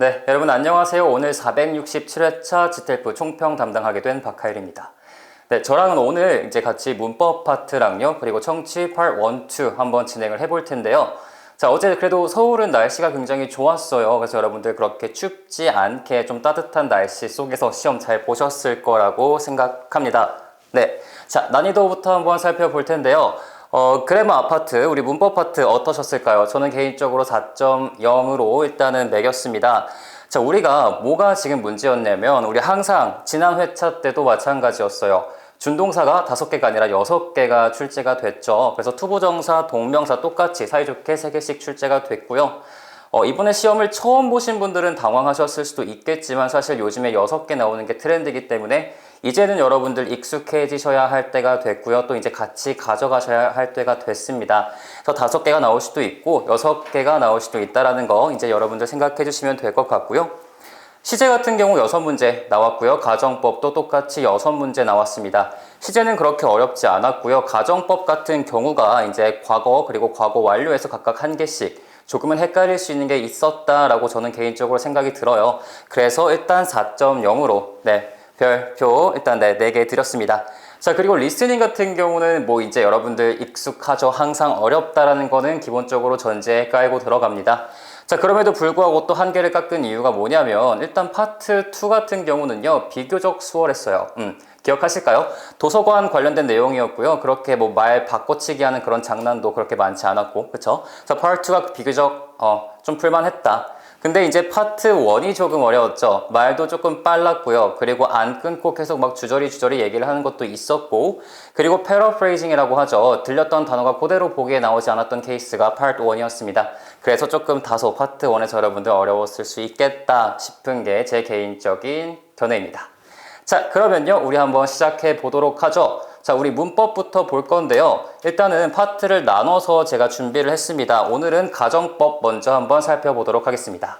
네, 여러분 안녕하세요. 오늘 467회차 지텔프 총평 담당하게 된 박하일입니다. 네, 저랑은 오늘 이제 같이 문법 파트랑요, 그리고 청취 part 1, 2 한번 진행을 해볼 텐데요. 자, 어제 그래도 서울은 날씨가 굉장히 좋았어요. 그래서 여러분들 그렇게 춥지 않게 좀 따뜻한 날씨 속에서 시험 잘 보셨을 거라고 생각합니다. 네, 자, 난이도부터 한번 살펴볼 텐데요. 그래머 아파트, 우리 문법 파트 어떠셨을까요? 저는 개인적으로 4.0으로 일단은 매겼습니다. 자, 우리가 뭐가 지금 문제였냐면, 우리 항상 지난 회차 때도 마찬가지였어요. 준동사가 5개가 아니라 6개가 출제가 됐죠. 그래서 투부정사, 동명사 똑같이 사이좋게 3개씩 출제가 됐고요. 이번에 시험을 처음 보신 분들은 당황하셨을 수도 있겠지만 사실 요즘에 6개 나오는 게 트렌드이기 때문에 이제는 여러분들 익숙해지셔야 할 때가 됐고요. 또 이제 같이 가져가셔야 할 때가 됐습니다. 그래서 5개가 나올 수도 있고 6개가 나올 수도 있다라는 거 이제 여러분들 생각해 주시면 될 것 같고요. 시제 같은 경우 6문제 나왔고요. 가정법도 똑같이 6문제 나왔습니다. 시제는 그렇게 어렵지 않았고요. 가정법 같은 경우가 이제 과거 그리고 과거 완료에서 각각 1개씩 조금은 헷갈릴 수 있는 게 있었다라고 저는 개인적으로 생각이 들어요. 그래서 일단 4.0으로 별표 일단 4개 드렸습니다. 자, 그리고 리스닝 같은 경우는 뭐 이제 여러분들 익숙하죠. 항상 어렵다라는 거는 기본적으로 전제에 깔고 들어갑니다. 자, 그럼에도 불구하고 또 1개를 깎은 이유가 뭐냐면 일단 파트 2 같은 경우는요, 비교적 수월했어요. 기억하실까요? 도서관 관련된 내용이었고요. 그렇게 뭐 말 바꿔치기 하는 그런 장난도 그렇게 많지 않았고, 그쵸? 자, 파트 2가 비교적 좀 풀만했다. 근데 이제 파트 1이 조금 어려웠죠. 말도 조금 빨랐고요. 그리고 안 끊고 계속 막 주저리 얘기를 하는 것도 있었고, 그리고 패러프레이징이라고 하죠. 들렸던 단어가 그대로 보기에 나오지 않았던 케이스가 파트 1이었습니다. 그래서 조금 다소 파트 1에서 여러분들 어려웠을 수 있겠다 싶은 게 제 개인적인 견해입니다. 자, 그러면요, 우리 한번 시작해 보도록 하죠. 자, 우리 문법부터 볼 건데요. 일단은 파트를 나눠서 제가 준비를 했습니다. 오늘은 가정법 먼저 한번 살펴보도록 하겠습니다.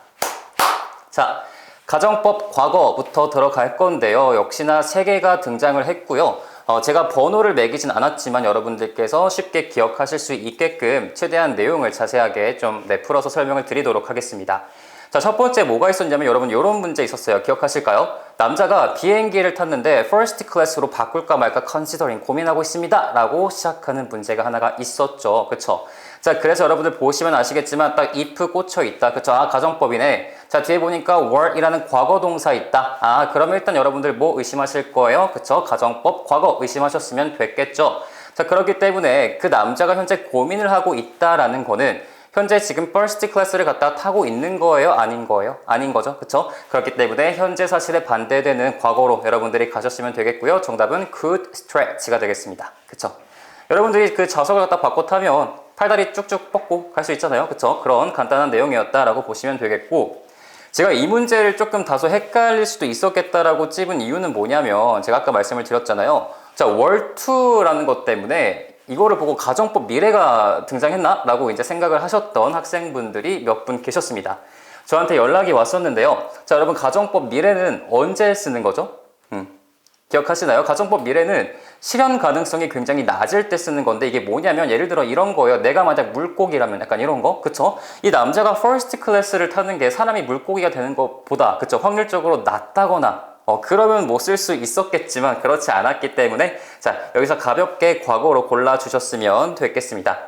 자, 가정법 과거부터 들어갈 건데요. 역시나 3개가 등장을 했고요. 제가 번호를 매기진 않았지만 여러분들께서 쉽게 기억하실 수 있게끔 최대한 내용을 자세하게 좀 풀어서 설명을 드리도록 하겠습니다. 자, 첫 번째 뭐가 있었냐면 여러분 이런 문제 있었어요. 기억하실까요? 남자가 비행기를 탔는데 first class로 바꿀까 말까 considering 고민하고 있습니다 라고 시작하는 문제가 하나가 있었죠. 그쵸? 자, 그래서 여러분들 보시면 아시겠지만 딱 if 꽂혀 있다. 그쵸? 아, 가정법이네. 자, 뒤에 보니까 were이라는 과거 동사 있다. 아, 그러면 일단 여러분들 뭐 의심하실 거예요? 그쵸? 가정법 과거 의심하셨으면 됐겠죠. 자, 그렇기 때문에 그 남자가 현재 고민을 하고 있다라는 거는 현재 지금 first class를 갖다 타고 있는 거예요? 아닌 거예요? 아닌 거죠. 그쵸? 그렇기 때문에 현재 사실에 반대되는 과거로 여러분들이 가셨으면 되겠고요. 정답은 could stretch가 되겠습니다. 그쵸? 여러분들이 그 좌석을 갖다 바꿔 타면 팔다리 쭉쭉 뻗고 갈 수 있잖아요. 그쵸? 그런 간단한 내용이었다라고 보시면 되겠고, 제가 이 문제를 조금 다소 헷갈릴 수도 있었겠다라고 찝은 이유는 뭐냐면 제가 아까 말씀을 드렸잖아요. 자, 월2라는 것 때문에 이거를 보고 가정법 미래가 등장했나? 라고 이제 생각을 하셨던 학생분들이 몇 분 계셨습니다. 저한테 연락이 왔었는데요. 자, 여러분 가정법 미래는 언제 쓰는 거죠? 기억하시나요? 가정법 미래는 실현 가능성이 굉장히 낮을 때 쓰는 건데 이게 뭐냐면 예를 들어 이런 거예요. 내가 만약 물고기라면 약간 이런 거, 그쵸? 이 남자가 퍼스트 클래스를 타는 게 사람이 물고기가 되는 것보다, 그쵸? 확률적으로 낮다거나 그러면 못 쓸 수 있었겠지만 그렇지 않았기 때문에 자, 여기서 가볍게 과거로 골라주셨으면 됐겠습니다.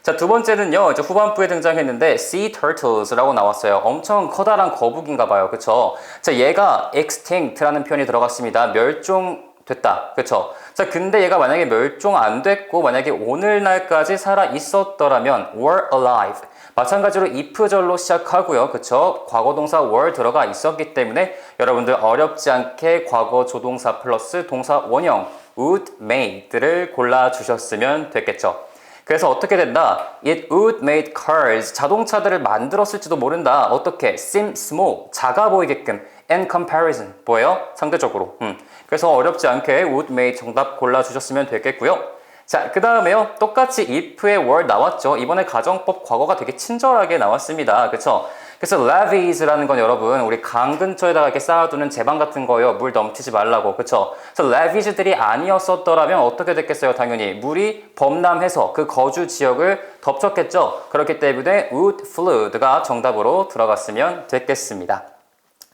자, 두 번째는요, 이제 후반부에 등장했는데 sea turtles라고 나왔어요. 엄청 커다란 거북인가 봐요. 그쵸? 자, 얘가 extinct라는 표현이 들어갔습니다. 멸종됐다. 그쵸? 자, 근데 얘가 만약에 멸종 안 됐고 만약에 오늘날까지 살아 있었더라면 were alive. 마찬가지로 if절로 시작하고요. 그쵸? 과거 동사 were 들어가 있었기 때문에 여러분들 어렵지 않게 과거 조동사 플러스 동사 원형 would made를 골라주셨으면 됐겠죠. 그래서 어떻게 된다? It would make cars. 자동차들을 만들었을지도 모른다. 어떻게? seem small. 작아 보이게끔. in comparison. 뭐예요? 상대적으로. 그래서 어렵지 않게 would make 정답 골라주셨으면 되겠고요. 자, 그 다음에요. 똑같이 if의 were 나왔죠. 이번에 가정법 과거가 되게 친절하게 나왔습니다. 그쵸? 그래서 levies라는 건 여러분 우리 강 근처에다가 이렇게 쌓아두는 제방 같은 거예요. 물 넘치지 말라고. 그쵸? 그래서 levies들이 아니었었더라면 어떻게 됐겠어요? 당연히 물이 범람해서 그 거주 지역을 덮쳤겠죠. 그렇기 때문에 would flood가 정답으로 들어갔으면 됐겠습니다.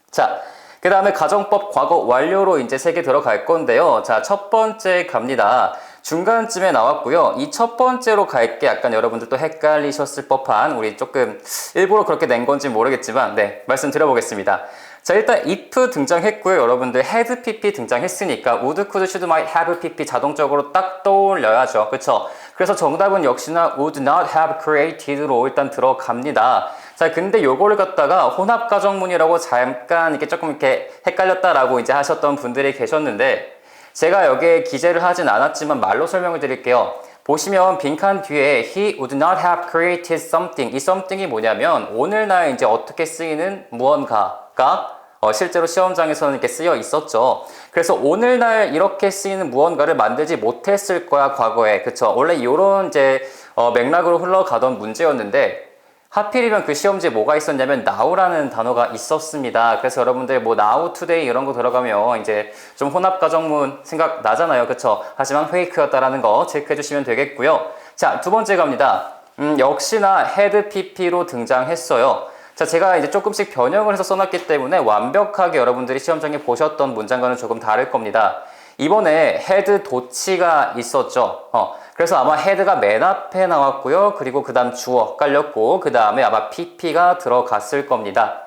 자, 그 다음에 가정법 과거 완료로 이제 3개 들어갈 건데요. 자, 첫 번째 갑니다. 중간쯤에 나왔고요. 이 첫 번째로 갈게 약간 여러분들 또 헷갈리셨을 법한 우리 조금 일부러 그렇게 낸 건지 모르겠지만 네, 말씀드려보겠습니다. 자, 일단 if 등장했고요. 여러분들 had pp 등장했으니까 would, could, should, might, have pp 자동적으로 딱 떠올려야죠. 그쵸? 그래서 정답은 역시나 would not have created로 일단 들어갑니다. 자, 근데 요거를 갖다가 혼합가정문이라고 잠깐 이렇게 조금 이렇게 헷갈렸다라고 이제 하셨던 분들이 계셨는데 제가 여기에 기재를 하진 않았지만 말로 설명을 드릴게요. 보시면 빈칸 뒤에 he would not have created something 이 something이 뭐냐면 오늘날 이제 어떻게 쓰이는 무언가가 실제로 시험장에서는 이렇게 쓰여 있었죠. 그래서 오늘날 이렇게 쓰이는 무언가를 만들지 못했을 거야 과거에. 그쵸? 원래 이런 이제 맥락으로 흘러가던 문제였는데 하필이면 그 시험지에 뭐가 있었냐면 now라는 단어가 있었습니다. 그래서 여러분들 뭐 now, today 이런 거 들어가면 이제 좀 혼합가정문 생각나잖아요. 그쵸? 하지만 페이크였다라는 거 체크해 주시면 되겠고요. 자, 두 번째 갑니다. 역시나 had pp로 등장했어요. 자, 제가 이제 조금씩 변형을 해서 써놨기 때문에 완벽하게 여러분들이 시험장에 보셨던 문장과는 조금 다를 겁니다. 이번에 had 도치가 있었죠. 그래서 아마 head가 맨 앞에 나왔고요. 그리고 그 다음 주어 깔렸고 그 다음에 아마 pp가 들어갔을 겁니다.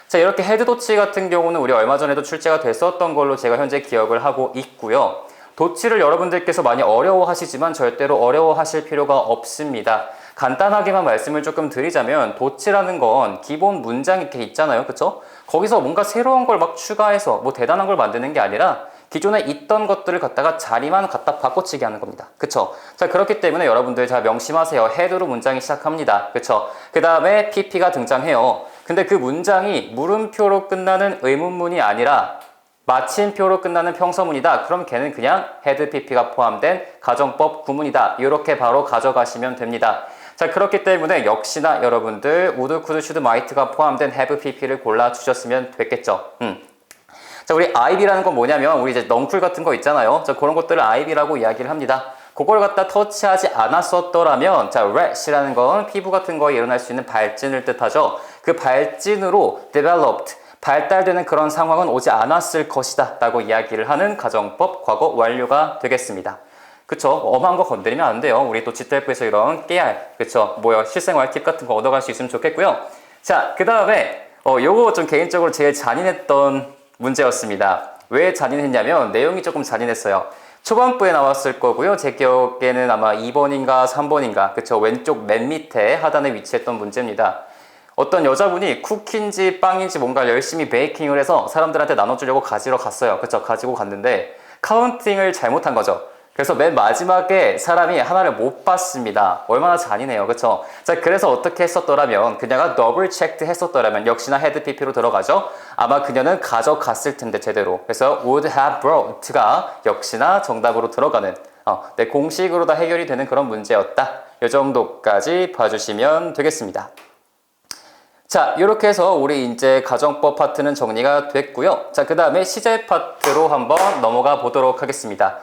자, 이렇게 head 도치 같은 경우는 우리 얼마 전에도 출제가 됐었던 걸로 제가 현재 기억을 하고 있고요. 도치를 여러분들께서 많이 어려워하시지만 절대로 어려워하실 필요가 없습니다. 간단하게만 말씀을 조금 드리자면 도치라는 건 기본 문장 이렇게 있잖아요. 그쵸? 거기서 뭔가 새로운 걸 막 추가해서 뭐 대단한 걸 만드는 게 아니라 기존에 있던 것들을 갖다가 자리만 갖다 바꿔치기 하는 겁니다. 그쵸? 자, 그렇기 때문에 여러분들 잘 명심하세요. head로 문장이 시작합니다. 그쵸? 그 다음에 pp가 등장해요. 근데 그 문장이 물음표로 끝나는 의문문이 아니라 마침표로 끝나는 평서문이다. 그럼 걔는 그냥 had pp가 포함된 가정법 구문이다. 이렇게 바로 가져가시면 됩니다. 자, 그렇기 때문에 역시나 여러분들 would, could, should, might가 포함된 have pp를 골라주셨으면 됐겠죠. 자, 우리 IB라는 건 뭐냐면 우리 이제 넝쿨 같은 거 있잖아요. 자, 그런 것들을 IB라고 이야기를 합니다. 그걸 갖다 터치하지 않았었더라면 자, rash라는 건 피부 같은 거에 일어날 수 있는 발진을 뜻하죠. 그 발진으로 developed 발달되는 그런 상황은 오지 않았을 것이다 라고 이야기를 하는 가정법 과거 완료가 되겠습니다. 그쵸? 엄한 거 건드리면 안 돼요. 우리 또 GTF에서 이런 깨알, 그쵸? 실생활 팁 같은 거 얻어갈 수 있으면 좋겠고요. 자, 그 다음에 요거 좀 개인적으로 제일 잔인했던 문제였습니다. 왜 잔인했냐면 내용이 조금 잔인했어요. 초반부에 나왔을 거고요. 제 기억에는 아마 2번인가 3번인가 그쵸? 왼쪽 맨 밑에 하단에 위치했던 문제입니다. 어떤 여자분이 쿠키인지 빵인지 뭔가 열심히 베이킹을 해서 사람들한테 나눠주려고 가지러 갔어요. 그쵸? 가지고 갔는데 카운팅을 잘못한 거죠. 그래서 맨 마지막에 사람이 하나를 못 봤습니다. 얼마나 잔인해요. 그쵸? 자, 그래서 어떻게 했었더라면 그녀가 더블 체크드 했었더라면 역시나 헤드 pp로 들어가죠. 아마 그녀는 가져갔을 텐데 제대로. 그래서 would have brought가 역시나 정답으로 들어가는 네, 공식으로 다 해결이 되는 그런 문제였다. 이 정도까지 봐주시면 되겠습니다. 자, 이렇게 해서 우리 이제 가정법 파트는 정리가 됐고요. 자, 그 다음에 시제 파트로 한번 넘어가 보도록 하겠습니다.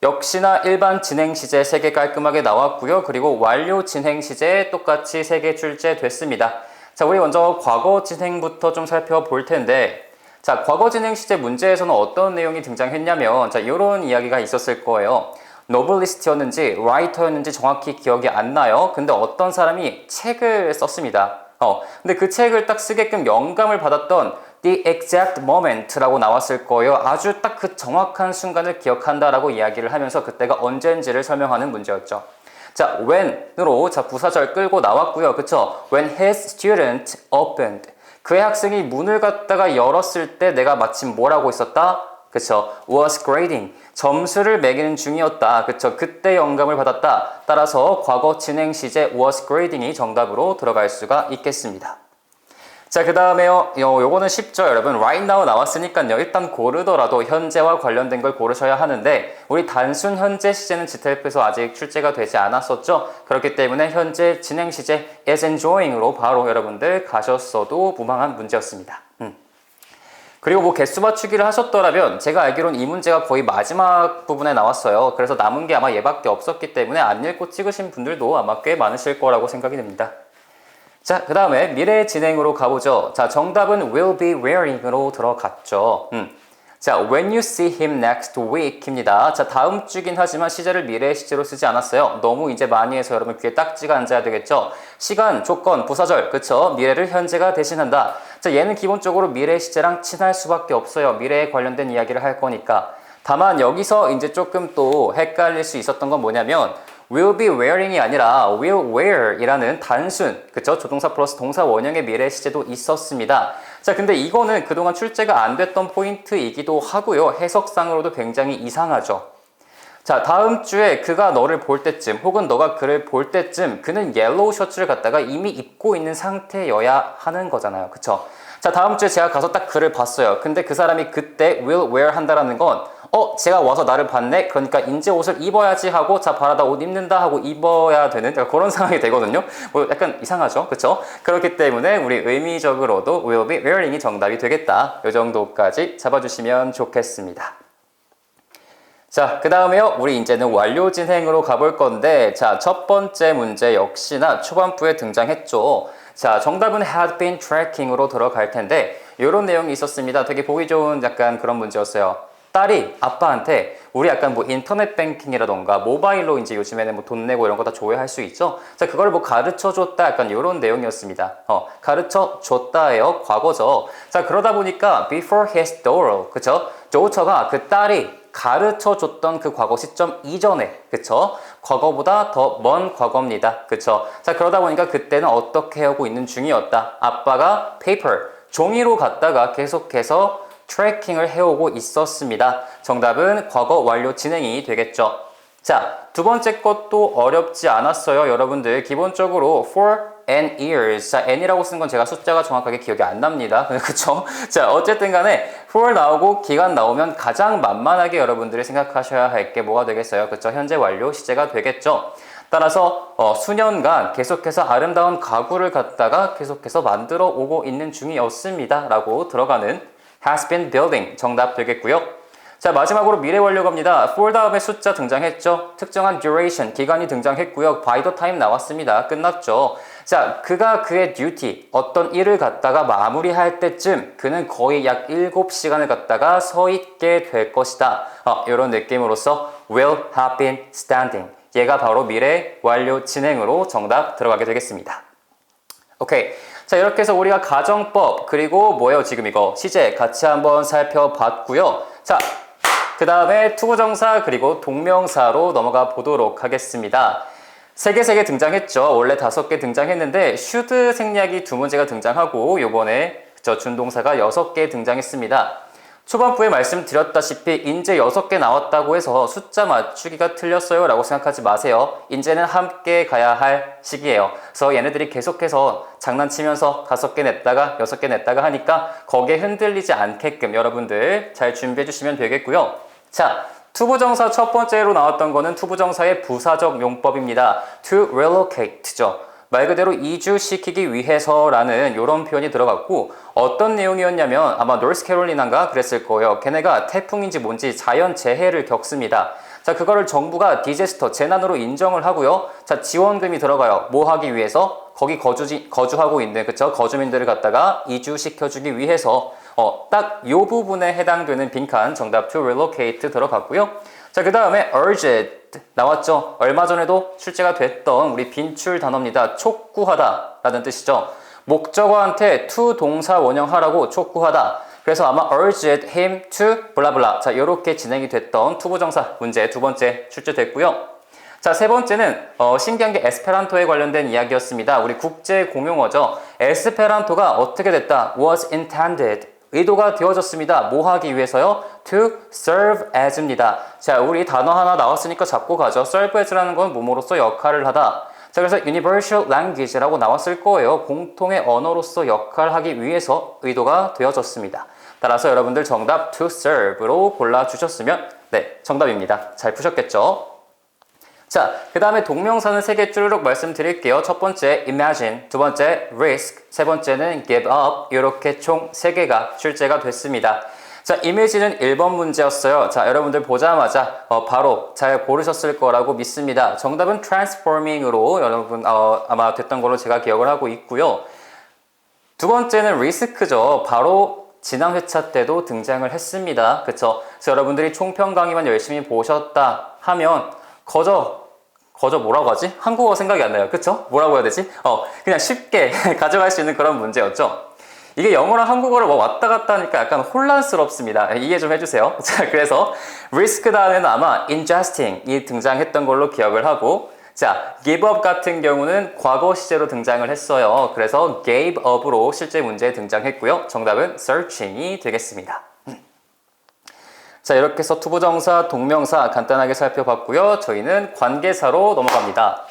역시나 일반 진행 시제 3개 깔끔하게 나왔고요. 그리고 완료 진행 시제 똑같이 3개 출제됐습니다. 자, 우리 먼저 과거 진행부터 좀 살펴볼 텐데 자, 과거 진행 시제 문제에서는 어떤 내용이 등장했냐면 자, 이런 이야기가 있었을 거예요. 노블리스트였는지 라이터였는지 정확히 기억이 안 나요. 근데 어떤 사람이 책을 썼습니다. 근데 그 책을 딱 쓰게끔 영감을 받았던 the exact moment라고 나왔을 거예요. 아주 딱 그 정확한 순간을 기억한다라고 이야기를 하면서 그때가 언제인지를 설명하는 문제였죠. 자, when으로 자 부사절 끌고 나왔고요. 그쵸? When his student opened. 그의 학생이 문을 갖다가 열었을 때 내가 마침 뭘 하고 있었다? 그쵸? was grading. 점수를 매기는 중이었다. 그쵸? 그때 영감을 받았다. 따라서 과거 진행 시제 was grading이 정답으로 들어갈 수가 있겠습니다. 자, 그 다음에요. 요거는 쉽죠, 여러분. Right now 나왔으니까요. 일단 고르더라도 현재와 관련된 걸 고르셔야 하는데 우리 단순 현재 시제는 GTLP에서 아직 출제가 되지 않았었죠. 그렇기 때문에 현재 진행 시제 is enjoying으로 바로 여러분들 가셨어도 무방한 문제였습니다. 그리고 뭐 개수 맞추기를 하셨더라면 제가 알기로는 이 문제가 거의 마지막 부분에 나왔어요. 그래서 남은 게 아마 얘밖에 없었기 때문에 안 읽고 찍으신 분들도 아마 꽤 많으실 거라고 생각이 됩니다. 자, 그 다음에 미래 진행으로 가보죠. 자, 정답은 will be wearing으로 들어갔죠. 자, when you see him next week입니다. 자, 다음 주긴 하지만 시제를 미래 시제로 쓰지 않았어요. 너무 이제 많이 해서 여러분 귀에 딱지가 앉아야 되겠죠. 시간, 조건, 부사절, 그쵸? 미래를 현재가 대신한다. 자, 얘는 기본적으로 미래 시제랑 친할 수밖에 없어요. 미래에 관련된 이야기를 할 거니까. 다만 여기서 이제 조금 또 헷갈릴 수 있었던 건 뭐냐면 will be wearing이 아니라 will wear 이라는 단순, 그쵸? 조동사 플러스 동사 원형의 미래 시제도 있었습니다. 자, 근데 이거는 그동안 출제가 안 됐던 포인트이기도 하고요. 해석상으로도 굉장히 이상하죠. 자, 다음 주에 그가 너를 볼 때쯤 혹은 너가 그를 볼 때쯤 그는 옐로우 셔츠를 갖다가 이미 입고 있는 상태여야 하는 거잖아요. 그쵸? 자, 다음 주에 제가 가서 딱 그를 봤어요. 근데 그 사람이 그때 will wear 한다라는 건 제가 와서 나를 봤네? 그러니까 이제 옷을 입어야지 하고 자, 봐라, 나 옷 입는다 하고 입어야 되는 그런 상황이 되거든요. 뭐 약간 이상하죠? 그쵸? 그렇기 때문에 우리 의미적으로도 will be wearing이 정답이 되겠다. 이 정도까지 잡아주시면 좋겠습니다. 자, 그 다음에요. 우리 이제는 완료 진행으로 가볼 건데 자, 첫 번째 문제 역시나 초반부에 등장했죠. 자, 정답은 had been tracking으로 들어갈 텐데 이런 내용이 있었습니다. 되게 보기 좋은 약간 그런 문제였어요. 딸이 아빠한테 우리 약간 뭐 인터넷 뱅킹이라던가 모바일로 이제 요즘에는 뭐 돈 내고 이런 거 다 조회할 수 있죠. 자, 그걸 뭐 가르쳐 줬다 약간 이런 내용이었습니다. 가르쳐 줬다예요. 과거죠. 자, 그러다 보니까 before his daughter, 그쵸? daughter가 그 딸이 가르쳐 줬던 그 과거 시점 이전에, 그쵸? 과거보다 더 먼 과거입니다. 그쵸? 자, 그러다 보니까 그때는 어떻게 하고 있는 중이었다. 아빠가 paper, 종이로 갖다가 계속해서 트래킹을 해오고 있었습니다. 정답은 과거 완료 진행이 되겠죠. 자, 두 번째 것도 어렵지 않았어요. 여러분들 기본적으로 for n years. 자, n이라고 쓴 건 제가 숫자가 정확하게 기억이 안 납니다. 그쵸? 자, 어쨌든 간에 for 나오고 기간 나오면 가장 만만하게 여러분들이 생각하셔야 할 게 뭐가 되겠어요? 그쵸? 현재 완료 시제가 되겠죠. 따라서 수년간 계속해서 아름다운 가구를 갖다가 계속해서 만들어 오고 있는 중이었습니다. 라고 들어가는 has been building 정답 되겠고요. 자, 마지막으로 미래 완료 갑니다. for 다음에 숫자 등장했죠. 특정한 duration 기간이 등장했고요. by the time 나왔습니다. 끝났죠. 자, 그가 그의 duty 어떤 일을 갖다가 마무리할 때쯤 그는 거의 약 7시간을 갖다가 서 있게 될 것이다. 이런 느낌으로서 will have been standing. 얘가 바로 미래 완료 진행으로 정답 들어가게 되겠습니다. 오케이. 자, 이렇게 해서 우리가 가정법 그리고 뭐예요 지금 이거 시제 같이 한번 살펴봤고요. 자, 그 다음에 투부정사 그리고 동명사로 넘어가 보도록 하겠습니다. 세 개 등장했죠. 원래 5개 등장했는데 should 생략이 2문제가 등장하고 요번에 준동사가 6개 등장했습니다. 초반부에 말씀드렸다시피 인제 6개 나왔다고 해서 숫자 맞추기가 틀렸어요 라고 생각하지 마세요. 인제는 함께 가야 할 시기예요. 그래서 얘네들이 계속해서 장난치면서 5개 냈다가 6개 냈다가 하니까 거기에 흔들리지 않게끔 여러분들 잘 준비해 주시면 되겠고요. 자, 투부정사 첫 번째로 나왔던 거는 투부정사의 부사적 용법입니다. to relocate죠. 말 그대로 이주시키기 위해서라는 이런 표현이 들어갔고 어떤 내용이었냐면 아마 노스캐롤리나인가 그랬을 거예요. 걔네가 태풍인지 뭔지 자연재해를 겪습니다. 자, 그거를 정부가 디제스터, 재난으로 인정을 하고요. 자, 지원금이 들어가요. 뭐 하기 위해서? 거기 거주하고 있는 그쵸? 거주민들을 갖다가 이주시켜주기 위해서 딱 이 부분에 해당되는 빈칸 정답 to relocate 들어갔고요. 자, 그 다음에 urged 나왔죠. 얼마 전에도 출제가 됐던 우리 빈출 단어입니다. 촉구하다 라는 뜻이죠. 목적어한테 to 동사 원형하라고 촉구하다. 그래서 아마 urged him to 블라블라. 자, 이렇게 진행이 됐던 투부정사 문제 두 번째 출제됐고요. 자, 세 번째는 신기한 게 에스페란토에 관련된 이야기였습니다. 우리 국제 공용어죠. 에스페란토가 어떻게 됐다? was intended. 의도가 되어졌습니다. 뭐 하기 위해서요? to serve as입니다. 자, 우리 단어 하나 나왔으니까 잡고 가죠. serve as라는 건 뭐뭐로서 역할을 하다. 자, 그래서 universal language라고 나왔을 거예요. 공통의 언어로서 역할을 하기 위해서 의도가 되어졌습니다. 따라서 여러분들 정답 to serve로 골라주셨으면 네, 정답입니다. 잘 푸셨겠죠? 자, 그 다음에 동명사는 3개 쭈르륵 말씀드릴게요. 첫 번째 imagine, 두 번째 risk, 세 번째는 give up 이렇게 총 3개가 출제가 됐습니다. 자, image는 1번 문제였어요. 자, 여러분들 보자마자 바로 잘 고르셨을 거라고 믿습니다. 정답은 transforming으로 여러분 아마 됐던 걸로 제가 기억을 하고 있고요. 두 번째는 risk죠. 바로 지난 회차 때도 등장을 했습니다. 그쵸? 그래서 여러분들이 총평 강의만 열심히 보셨다 하면 거저 뭐라고 하지? 한국어 생각이 안 나요. 그쵸? 뭐라고 해야 되지? 그냥 쉽게 가져갈 수 있는 그런 문제였죠. 이게 영어랑 한국어를 왔다 갔다 하니까 약간 혼란스럽습니다. 이해 좀 해주세요. 자, 그래서 risk 다음에는 아마 ingesting이 등장했던 걸로 기억을 하고, 자, give up 같은 경우는 과거 시제로 등장을 했어요. 그래서 gave up으로 실제 문제에 등장했고요. 정답은 searching이 되겠습니다. 자, 이렇게 해서 투부정사, 동명사 간단하게 살펴봤고요. 저희는 관계사로 넘어갑니다.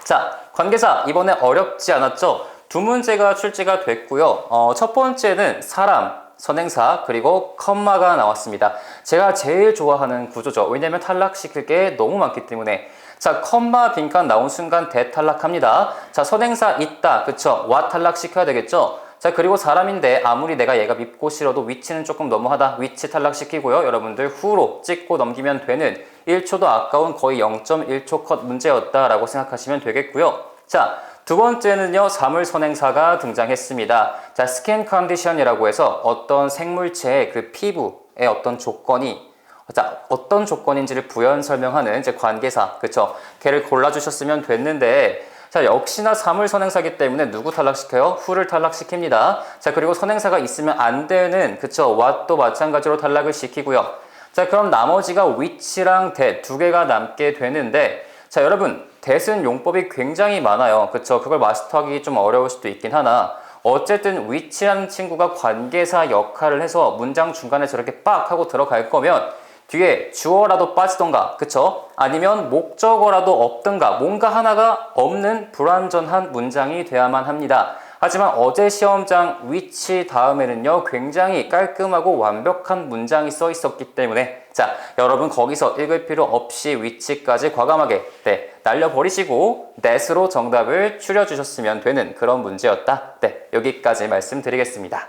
자, 관계사 이번에 어렵지 않았죠? 두 문제가 출제가 됐고요. 첫 번째는 사람, 선행사, 그리고 컴마가 나왔습니다. 제가 제일 좋아하는 구조죠. 왜냐면 탈락시킬 게 너무 많기 때문에. 자, 컴마 빈칸 나온 순간 대탈락합니다. 자, 선행사 있다. 그쵸? 와 탈락시켜야 되겠죠? 자, 그리고 사람인데 아무리 내가 얘가 밉고 싫어도 위치는 조금 너무하다. 위치 탈락시키고요. 여러분들 후로 찍고 넘기면 되는 1초도 아까운 거의 0.1초 컷 문제였다라고 생각하시면 되겠고요. 자, 두 번째는요, 사물선행사가 등장했습니다. 자, 스킨 컨디션이라고 해서 어떤 생물체의 그 피부의 어떤 조건이 자, 어떤 조건인지를 부연 설명하는 이제 관계사, 그쵸? 걔를 골라주셨으면 됐는데, 자, 역시나 사물선행사기 때문에 누구 탈락시켜요? who를 탈락시킵니다. 자, 그리고 선행사가 있으면 안 되는, 그쵸? what도 마찬가지로 탈락을 시키고요. 자, 그럼 나머지가 which랑 that 두 개가 남게 되는데, 자, 여러분, that은 용법이 굉장히 많아요. 그쵸? 그걸 마스터하기 좀 어려울 수도 있긴 하나, 어쨌든 which라는 친구가 관계사 역할을 해서 문장 중간에 저렇게 빡 하고 들어갈 거면 뒤에 주어라도 빠지던가, 그쵸? 아니면 목적어라도 없던가, 뭔가 하나가 없는 불완전한 문장이 돼야만 합니다. 하지만 어제 시험장 which 다음에는요, 굉장히 깔끔하고 완벽한 문장이 써 있었기 때문에, 자, 여러분 거기서 읽을 필요 없이 which까지 과감하게, 네, 날려버리시고, that으로 정답을 추려주셨으면 되는 그런 문제였다. 네, 여기까지 말씀드리겠습니다.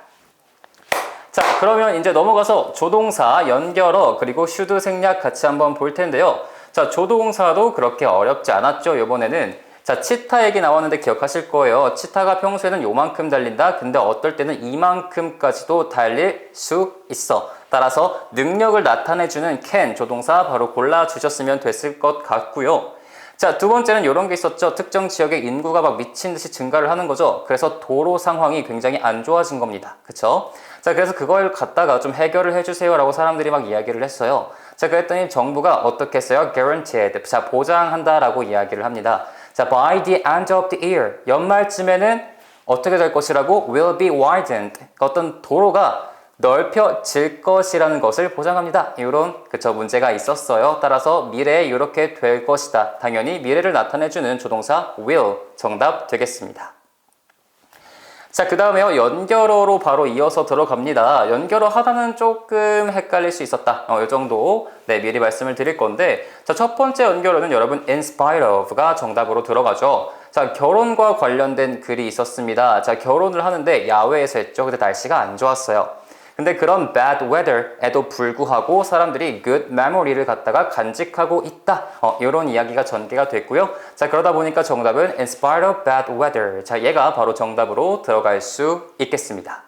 자, 그러면 이제 넘어가서 조동사, 연결어, 그리고 should 생략 같이 한번 볼 텐데요. 자, 조동사도 그렇게 어렵지 않았죠, 이번에는. 자, 치타 얘기 나왔는데 기억하실 거예요. 치타가 평소에는 요만큼 달린다. 근데 어떨 때는 이만큼까지도 달릴 수 있어. 따라서 능력을 나타내주는 can 조동사 바로 골라주셨으면 됐을 것 같고요. 자, 두 번째는 이런 게 있었죠. 특정 지역의 인구가 막 미친 듯이 증가를 하는 거죠. 그래서 도로 상황이 굉장히 안 좋아진 겁니다. 그쵸? 자, 그래서 그걸 갖다가 좀 해결을 해주세요 라고 사람들이 막 이야기를 했어요. 자, 그랬더니 정부가 어떻게 했어요? guaranteed. 자, 보장한다 라고 이야기를 합니다. 자, by the end of the year. 연말쯤에는 어떻게 될 것이라고? will be widened. 어떤 도로가 넓혀질 것이라는 것을 보장합니다. 이런 그쵸 문제가 있었어요. 따라서 미래에 이렇게 될 것이다. 당연히 미래를 나타내주는 조동사 will 정답 되겠습니다. 자, 그 다음에요. 연결어로 바로 이어서 들어갑니다. 연결어 하나는 조금 헷갈릴 수 있었다. 이 정도 네, 미리 말씀을 드릴 건데 자, 첫 번째 연결어는 여러분 in spite of가 정답으로 들어가죠. 자, 결혼과 관련된 글이 있었습니다. 자, 결혼을 하는데 야외에서 했죠. 근데 날씨가 안 좋았어요. 근데 그런 bad weather에도 불구하고 사람들이 good memory를 갖다가 간직하고 있다. 이런 이야기가 전개가 됐고요. 자, 그러다 보니까 정답은 in spite of bad weather. 자, 얘가 바로 정답으로 들어갈 수 있겠습니다.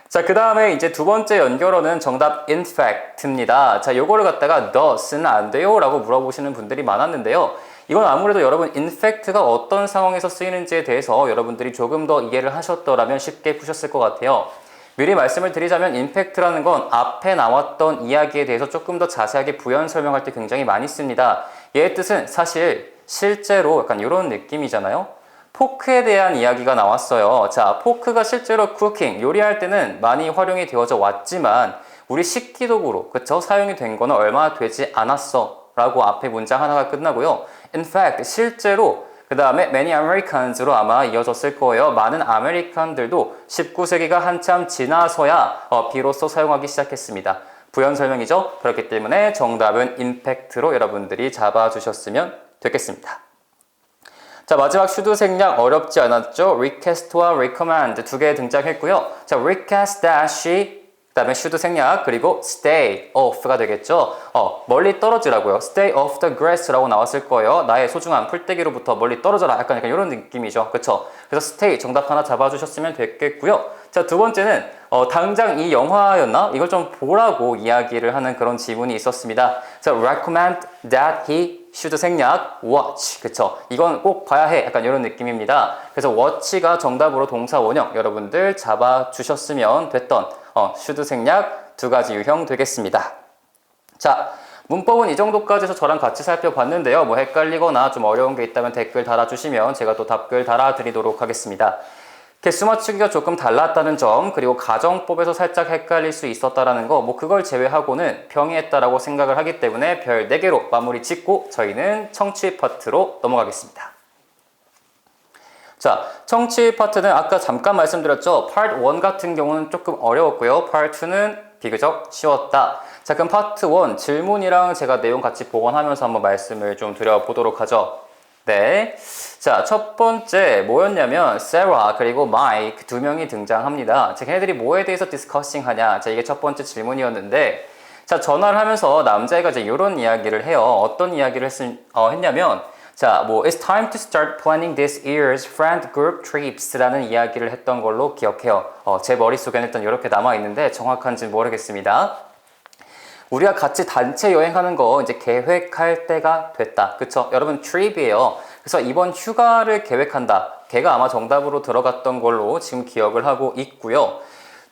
자, 그 다음에 이제 두 번째 연결어는 정답 in fact입니다. 자, 요거를 갖다가 the 쓰면 안 돼요? 라고 물어보시는 분들이 많았는데요. 이건 아무래도 여러분 in fact가 어떤 상황에서 쓰이는지에 대해서 여러분들이 조금 더 이해를 하셨더라면 쉽게 푸셨을 것 같아요. 미리 말씀을 드리자면 임팩트라는 건 앞에 나왔던 이야기에 대해서 조금 더 자세하게 부연 설명할 때 굉장히 많이 씁니다. 얘의 뜻은 사실 실제로 약간 이런 느낌이잖아요. 포크에 대한 이야기가 나왔어요. 자, 포크가 실제로 쿠킹, 요리할 때는 많이 활용이 되어져 왔지만 우리 식기도구로 그쵸? 사용이 된 거는 얼마 되지 않았어 라고 앞에 문장 하나가 끝나고요. In fact, 실제로 그 다음에 many Americans로 아마 이어졌을 거예요. 많은 아메리칸들도 19세기가 한참 지나서야 비로소 사용하기 시작했습니다. 부연 설명이죠. 그렇기 때문에 정답은 impact로 여러분들이 잡아주셨으면 되겠습니다. 자, 마지막 슈드 생략 어렵지 않았죠? request와 recommend 두 개 등장했고요. 자, request dash 그 다음에 should 생략 그리고 stay off가 되겠죠. 멀리 떨어지라고요. stay off the grass라고 나왔을 거예요. 나의 소중한 풀떼기로부터 멀리 떨어져라. 약간 이런 느낌이죠. 그쵸? 그래서 stay 정답 하나 잡아주셨으면 됐겠고요. 자, 두 번째는 당장 이 영화였나? 이걸 좀 보라고 이야기를 하는 그런 지문이 있었습니다. 자, recommend that he should 생략 watch. 그쵸? 이건 꼭 봐야 해. 약간 이런 느낌입니다. 그래서 watch가 정답으로 동사 원형 여러분들 잡아주셨으면 됐던 should 생략 두 가지 유형 되겠습니다. 자, 문법은 이 정도까지 해서 저랑 같이 살펴봤는데요. 뭐 헷갈리거나 좀 어려운 게 있다면 댓글 달아주시면 제가 또 답글 달아드리도록 하겠습니다. 개수 맞추기가 조금 달랐다는 점, 그리고 가정법에서 살짝 헷갈릴 수 있었다라는 거, 뭐 그걸 제외하고는 평이했다라고 생각을 하기 때문에 별 4개로 마무리 짓고 저희는 청취 파트로 넘어가겠습니다. 자, 청취 파트는 아까 잠깐 말씀드렸죠. 파트 1 같은 경우는 조금 어려웠고요. 파트 2는 비교적 쉬웠다. 자, 그럼 파트 1 질문이랑 제가 내용 같이 복원하면서 한번 말씀을 좀 드려보도록 하죠. 네. 자, 첫 번째 뭐였냐면 Sarah 그리고 Mike 두 명이 등장합니다. 자, 걔네들이 뭐에 대해서 디스커싱 하냐. 자, 이게 첫 번째 질문이었는데 자, 전화를 하면서 남자애가 이제 이런 이야기를 해요. 어떤 이야기를 했냐면 자, 뭐 It's time to start planning this year's friend group trips라는 이야기를 했던 걸로 기억해요. 제 머릿속에는 일단 이렇게 남아있는데 정확한지는 모르겠습니다. 우리가 같이 단체 여행하는 거 이제 계획할 때가 됐다. 그쵸? 여러분 trip이에요. 그래서 이번 휴가를 계획한다. 걔가 아마 정답으로 들어갔던 걸로 지금 기억을 하고 있고요.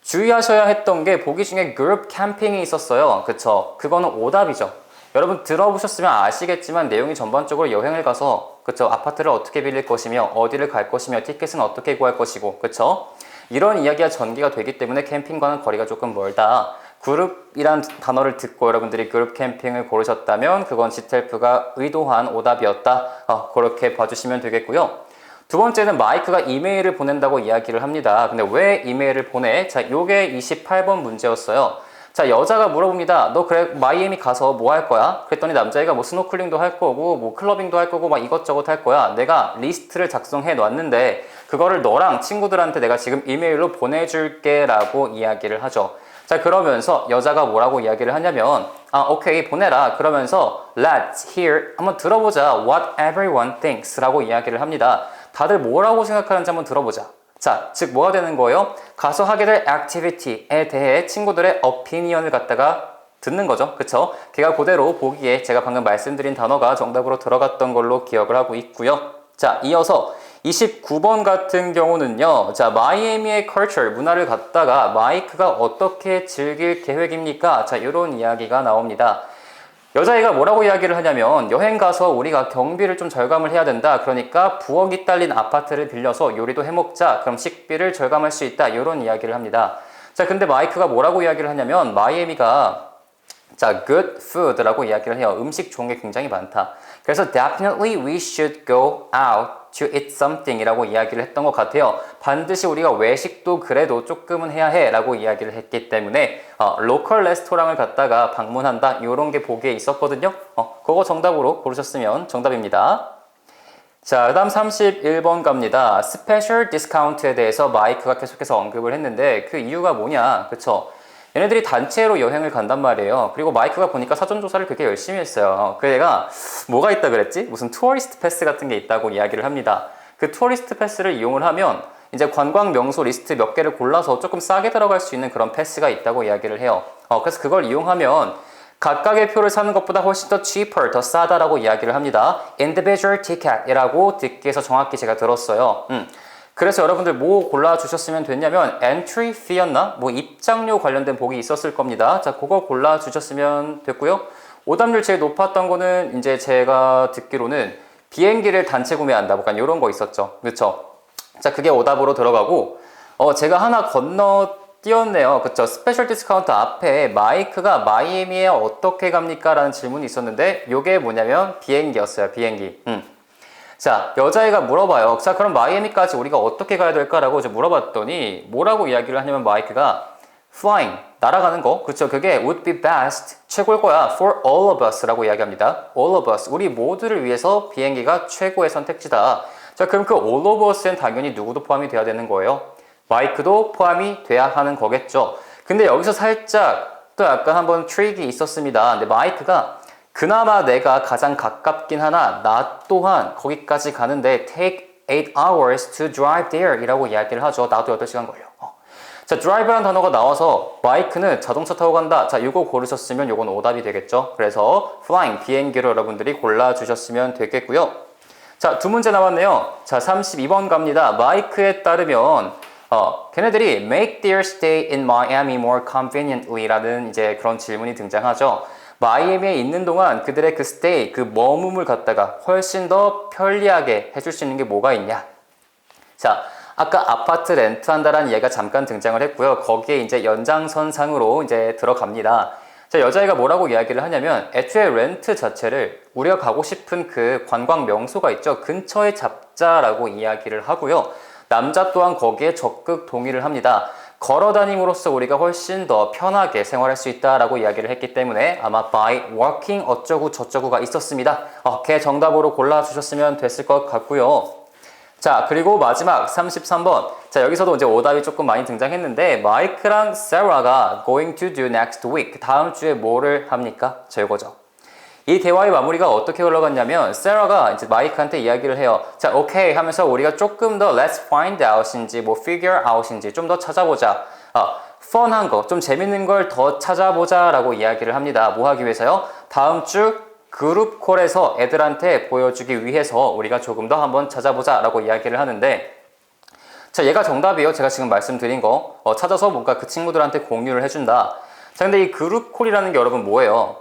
주의하셔야 했던 게 보기 중에 그룹 캠핑이 있었어요. 그쵸? 그거는 오답이죠. 여러분 들어보셨으면 아시겠지만 내용이 전반적으로 여행을 가서 그쵸? 아파트를 어떻게 빌릴 것이며 어디를 갈 것이며 티켓은 어떻게 구할 것이고 그쵸? 이런 이야기가 전개가 되기 때문에 캠핑과는 거리가 조금 멀다. 그룹이란 단어를 듣고 여러분들이 그룹 캠핑을 고르셨다면 그건 지텔프가 의도한 오답이었다. 그렇게 봐주시면 되겠고요. 두 번째는 마이크가 이메일을 보낸다고 이야기를 합니다. 근데 왜 이메일을 보내? 자, 요게 28번 문제였어요. 자, 여자가 물어봅니다. 너 그래 마이애미 가서 뭐 할 거야? 그랬더니 남자애가 뭐 스노클링도 할 거고 뭐 클러빙도 할 거고 막 이것저것 할 거야. 내가 리스트를 작성해 놨는데 그거를 너랑 친구들한테 내가 지금 이메일로 보내줄게 라고 이야기를 하죠. 자, 그러면서 여자가 뭐라고 이야기를 하냐면 오케이 보내라. 그러면서 let's hear 한번 들어보자. what everyone thinks 라고 이야기를 합니다. 다들 뭐라고 생각하는지 한번 들어보자. 자, 즉 뭐가 되는 거예요? 가서 하게 될 activity에 대해 친구들의 opinion을 갖다가 듣는 거죠. 그쵸? 걔가 그대로 보기에 제가 방금 말씀드린 단어가 정답으로 들어갔던 걸로 기억을 하고 있고요. 자, 이어서 29번 같은 경우는요. 자, 마이애미의 culture, 문화를 갖다가 마이크가 어떻게 즐길 계획입니까? 자, 이런 이야기가 나옵니다. 여자애가 뭐라고 이야기를 하냐면 여행 가서 우리가 경비를 좀 절감을 해야 된다. 그러니까 부엌이 딸린 아파트를 빌려서 요리도 해먹자. 그럼 식비를 절감할 수 있다. 이런 이야기를 합니다. 자, 근데 마이크가 뭐라고 이야기를 하냐면 마이애미가 자, good food라고 이야기를 해요. 음식 좋은 게 굉장히 많다. 그래서 definitely we should go out to eat something 이라고 이야기를 했던 것 같아요. 반드시 우리가 외식도 그래도 조금은 해야 해 라고 이야기를 했기 때문에 로컬 레스토랑을 갔다가 방문한다 이런 게 보기에 있었거든요. 그거 정답으로 고르셨으면 정답입니다. 자, 그 다음 31번 갑니다. 스페셜 디스카운트에 대해서 마이크가 계속해서 언급을 했는데 그 이유가 뭐냐, 그쵸? 얘네들이 단체로 여행을 간단 말이에요. 그리고 마이크가 보니까 사전조사를 그렇게 열심히 했어요. 그 애가 뭐가 있다 그랬지? 무슨 투어리스트 패스 같은 게 있다고 이야기를 합니다. 그 투어리스트 패스를 이용을 하면 이제 관광 명소 리스트 몇 개를 골라서 조금 싸게 들어갈 수 있는 그런 패스가 있다고 이야기를 해요. 그래서 그걸 이용하면 각각의 표를 사는 것보다 훨씬 더 cheaper, 더 싸다라고 이야기를 합니다. individual ticket이라고 듣기 해서 정확히 제가 들었어요. 그래서 여러분들 뭐 골라주셨으면 됐냐면 entry fee였나? 뭐 입장료 관련된 복이 있었을 겁니다. 자, 그거 골라주셨으면 됐고요. 오답률 제일 높았던 거는 이제 제가 듣기로는 비행기를 단체 구매한다. 약간 이런 거 있었죠. 그쵸? 자, 그게 오답으로 들어가고 제가 하나 건너뛰었네요. 그쵸? 스페셜 디스카운트 앞에 마이크가 마이애미에 어떻게 갑니까? 라는 질문이 있었는데 이게 뭐냐면 비행기였어요. 비행기. 자, 여자애가 물어봐요. 자, 그럼 마이애미까지 우리가 어떻게 가야 될까라고 이제 물어봤더니 뭐라고 이야기를 하냐면 마이크가 flying, 날아가는 거. 그쵸? 그게 would be best, 최고일 거야. for all of us라고 이야기합니다. all of us, 우리 모두를 위해서 비행기가 최고의 선택지다. 자, 그럼 그 all of us엔 당연히 누구도 포함이 돼야 되는 거예요. 마이크도 포함이 돼야 하는 거겠죠. 근데 여기서 살짝 또 약간 한번 트릭이 있었습니다. 근데 마이크가 그나마 내가 가장 가깝긴 하나 나 또한 거기까지 가는데 take 8 hours to drive there 이라고 이야기를 하죠. 나도 8시간 걸려. 자, drive라는 단어가 나와서 마이크는 자동차 타고 간다. 자, 이거 고르셨으면 이건 오답이 되겠죠. 그래서 flying, 비행기로 여러분들이 골라주셨으면 되겠고요. 자, 두 문제 남았네요. 자, 32번 갑니다. 마이크에 따르면 걔네들이 make their stay in Miami more conveniently 라는 이제 그런 질문이 등장하죠. 마이애미에 있는 동안 그들의 그 stay, 그 머금을 갖다가 훨씬 더 편리하게 해줄 수 있는 게 뭐가 있냐. 자, 아까 아파트 렌트한다라는 얘기가 잠깐 등장을 했고요. 거기에 이제 연장선상으로 이제 들어갑니다. 자, 여자애가 뭐라고 이야기를 하냐면 애초에 렌트 자체를 우리가 가고 싶은 그 관광 명소가 있죠. 근처에 잡자라고 이야기를 하고요. 남자 또한 거기에 적극 동의를 합니다. 걸어 다님으로써 우리가 훨씬 더 편하게 생활할 수 있다라고 이야기를 했기 때문에 아마 by walking 어쩌고 저쩌고가 있었습니다. 걔 정답으로 골라주셨으면 됐을 것 같고요. 자, 그리고 마지막 33번. 자, 여기서도 이제 오답이 조금 많이 등장했는데 마이크랑 세라가 going to do next week. 다음 주에 뭐를 합니까? 자, 이거죠. 이 대화의 마무리가 어떻게 흘러갔냐면 세라가 이제 마이크한테 이야기를 해요. 자, 오케이 하면서 우리가 조금 더 let's find out인지 뭐 figure out인지 좀 더 찾아보자. 펀한 거, 좀 재밌는 걸 더 찾아보자 라고 이야기를 합니다. 뭐 하기 위해서요? 다음 주 그룹 콜에서 애들한테 보여주기 위해서 우리가 조금 더 한번 찾아보자 라고 이야기를 하는데 자, 얘가 정답이에요. 제가 지금 말씀드린 거 찾아서 뭔가 그 친구들한테 공유를 해준다. 자, 근데 이 그룹 콜이라는 게 여러분 뭐예요?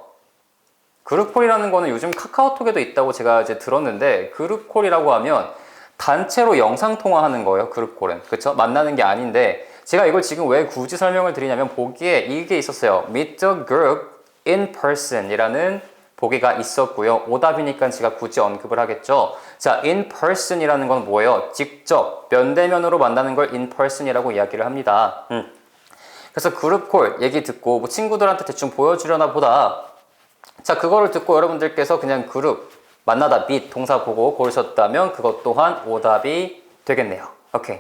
그룹콜이라는 거는 요즘 카카오톡에도 있다고 제가 이제 들었는데 그룹콜이라고 하면 단체로 영상통화하는 거예요. 그룹콜은. 그쵸? 만나는 게 아닌데 제가 이걸 지금 왜 굳이 설명을 드리냐면 보기에 이게 있었어요. Meet the group in person 이라는 보기가 있었고요. 오답이니까 제가 굳이 언급을 하겠죠. 자, in person 이라는 건 뭐예요? 직접 면대면으로 만나는 걸 in person 이라고 이야기를 합니다. 그래서 그룹콜 얘기 듣고 뭐 친구들한테 대충 보여주려나 보다. 자, 그거를 듣고 여러분들께서 그냥 그룹 만나다 meet 동사 보고 고르셨다면 그것 또한 오답이 되겠네요. 오케이.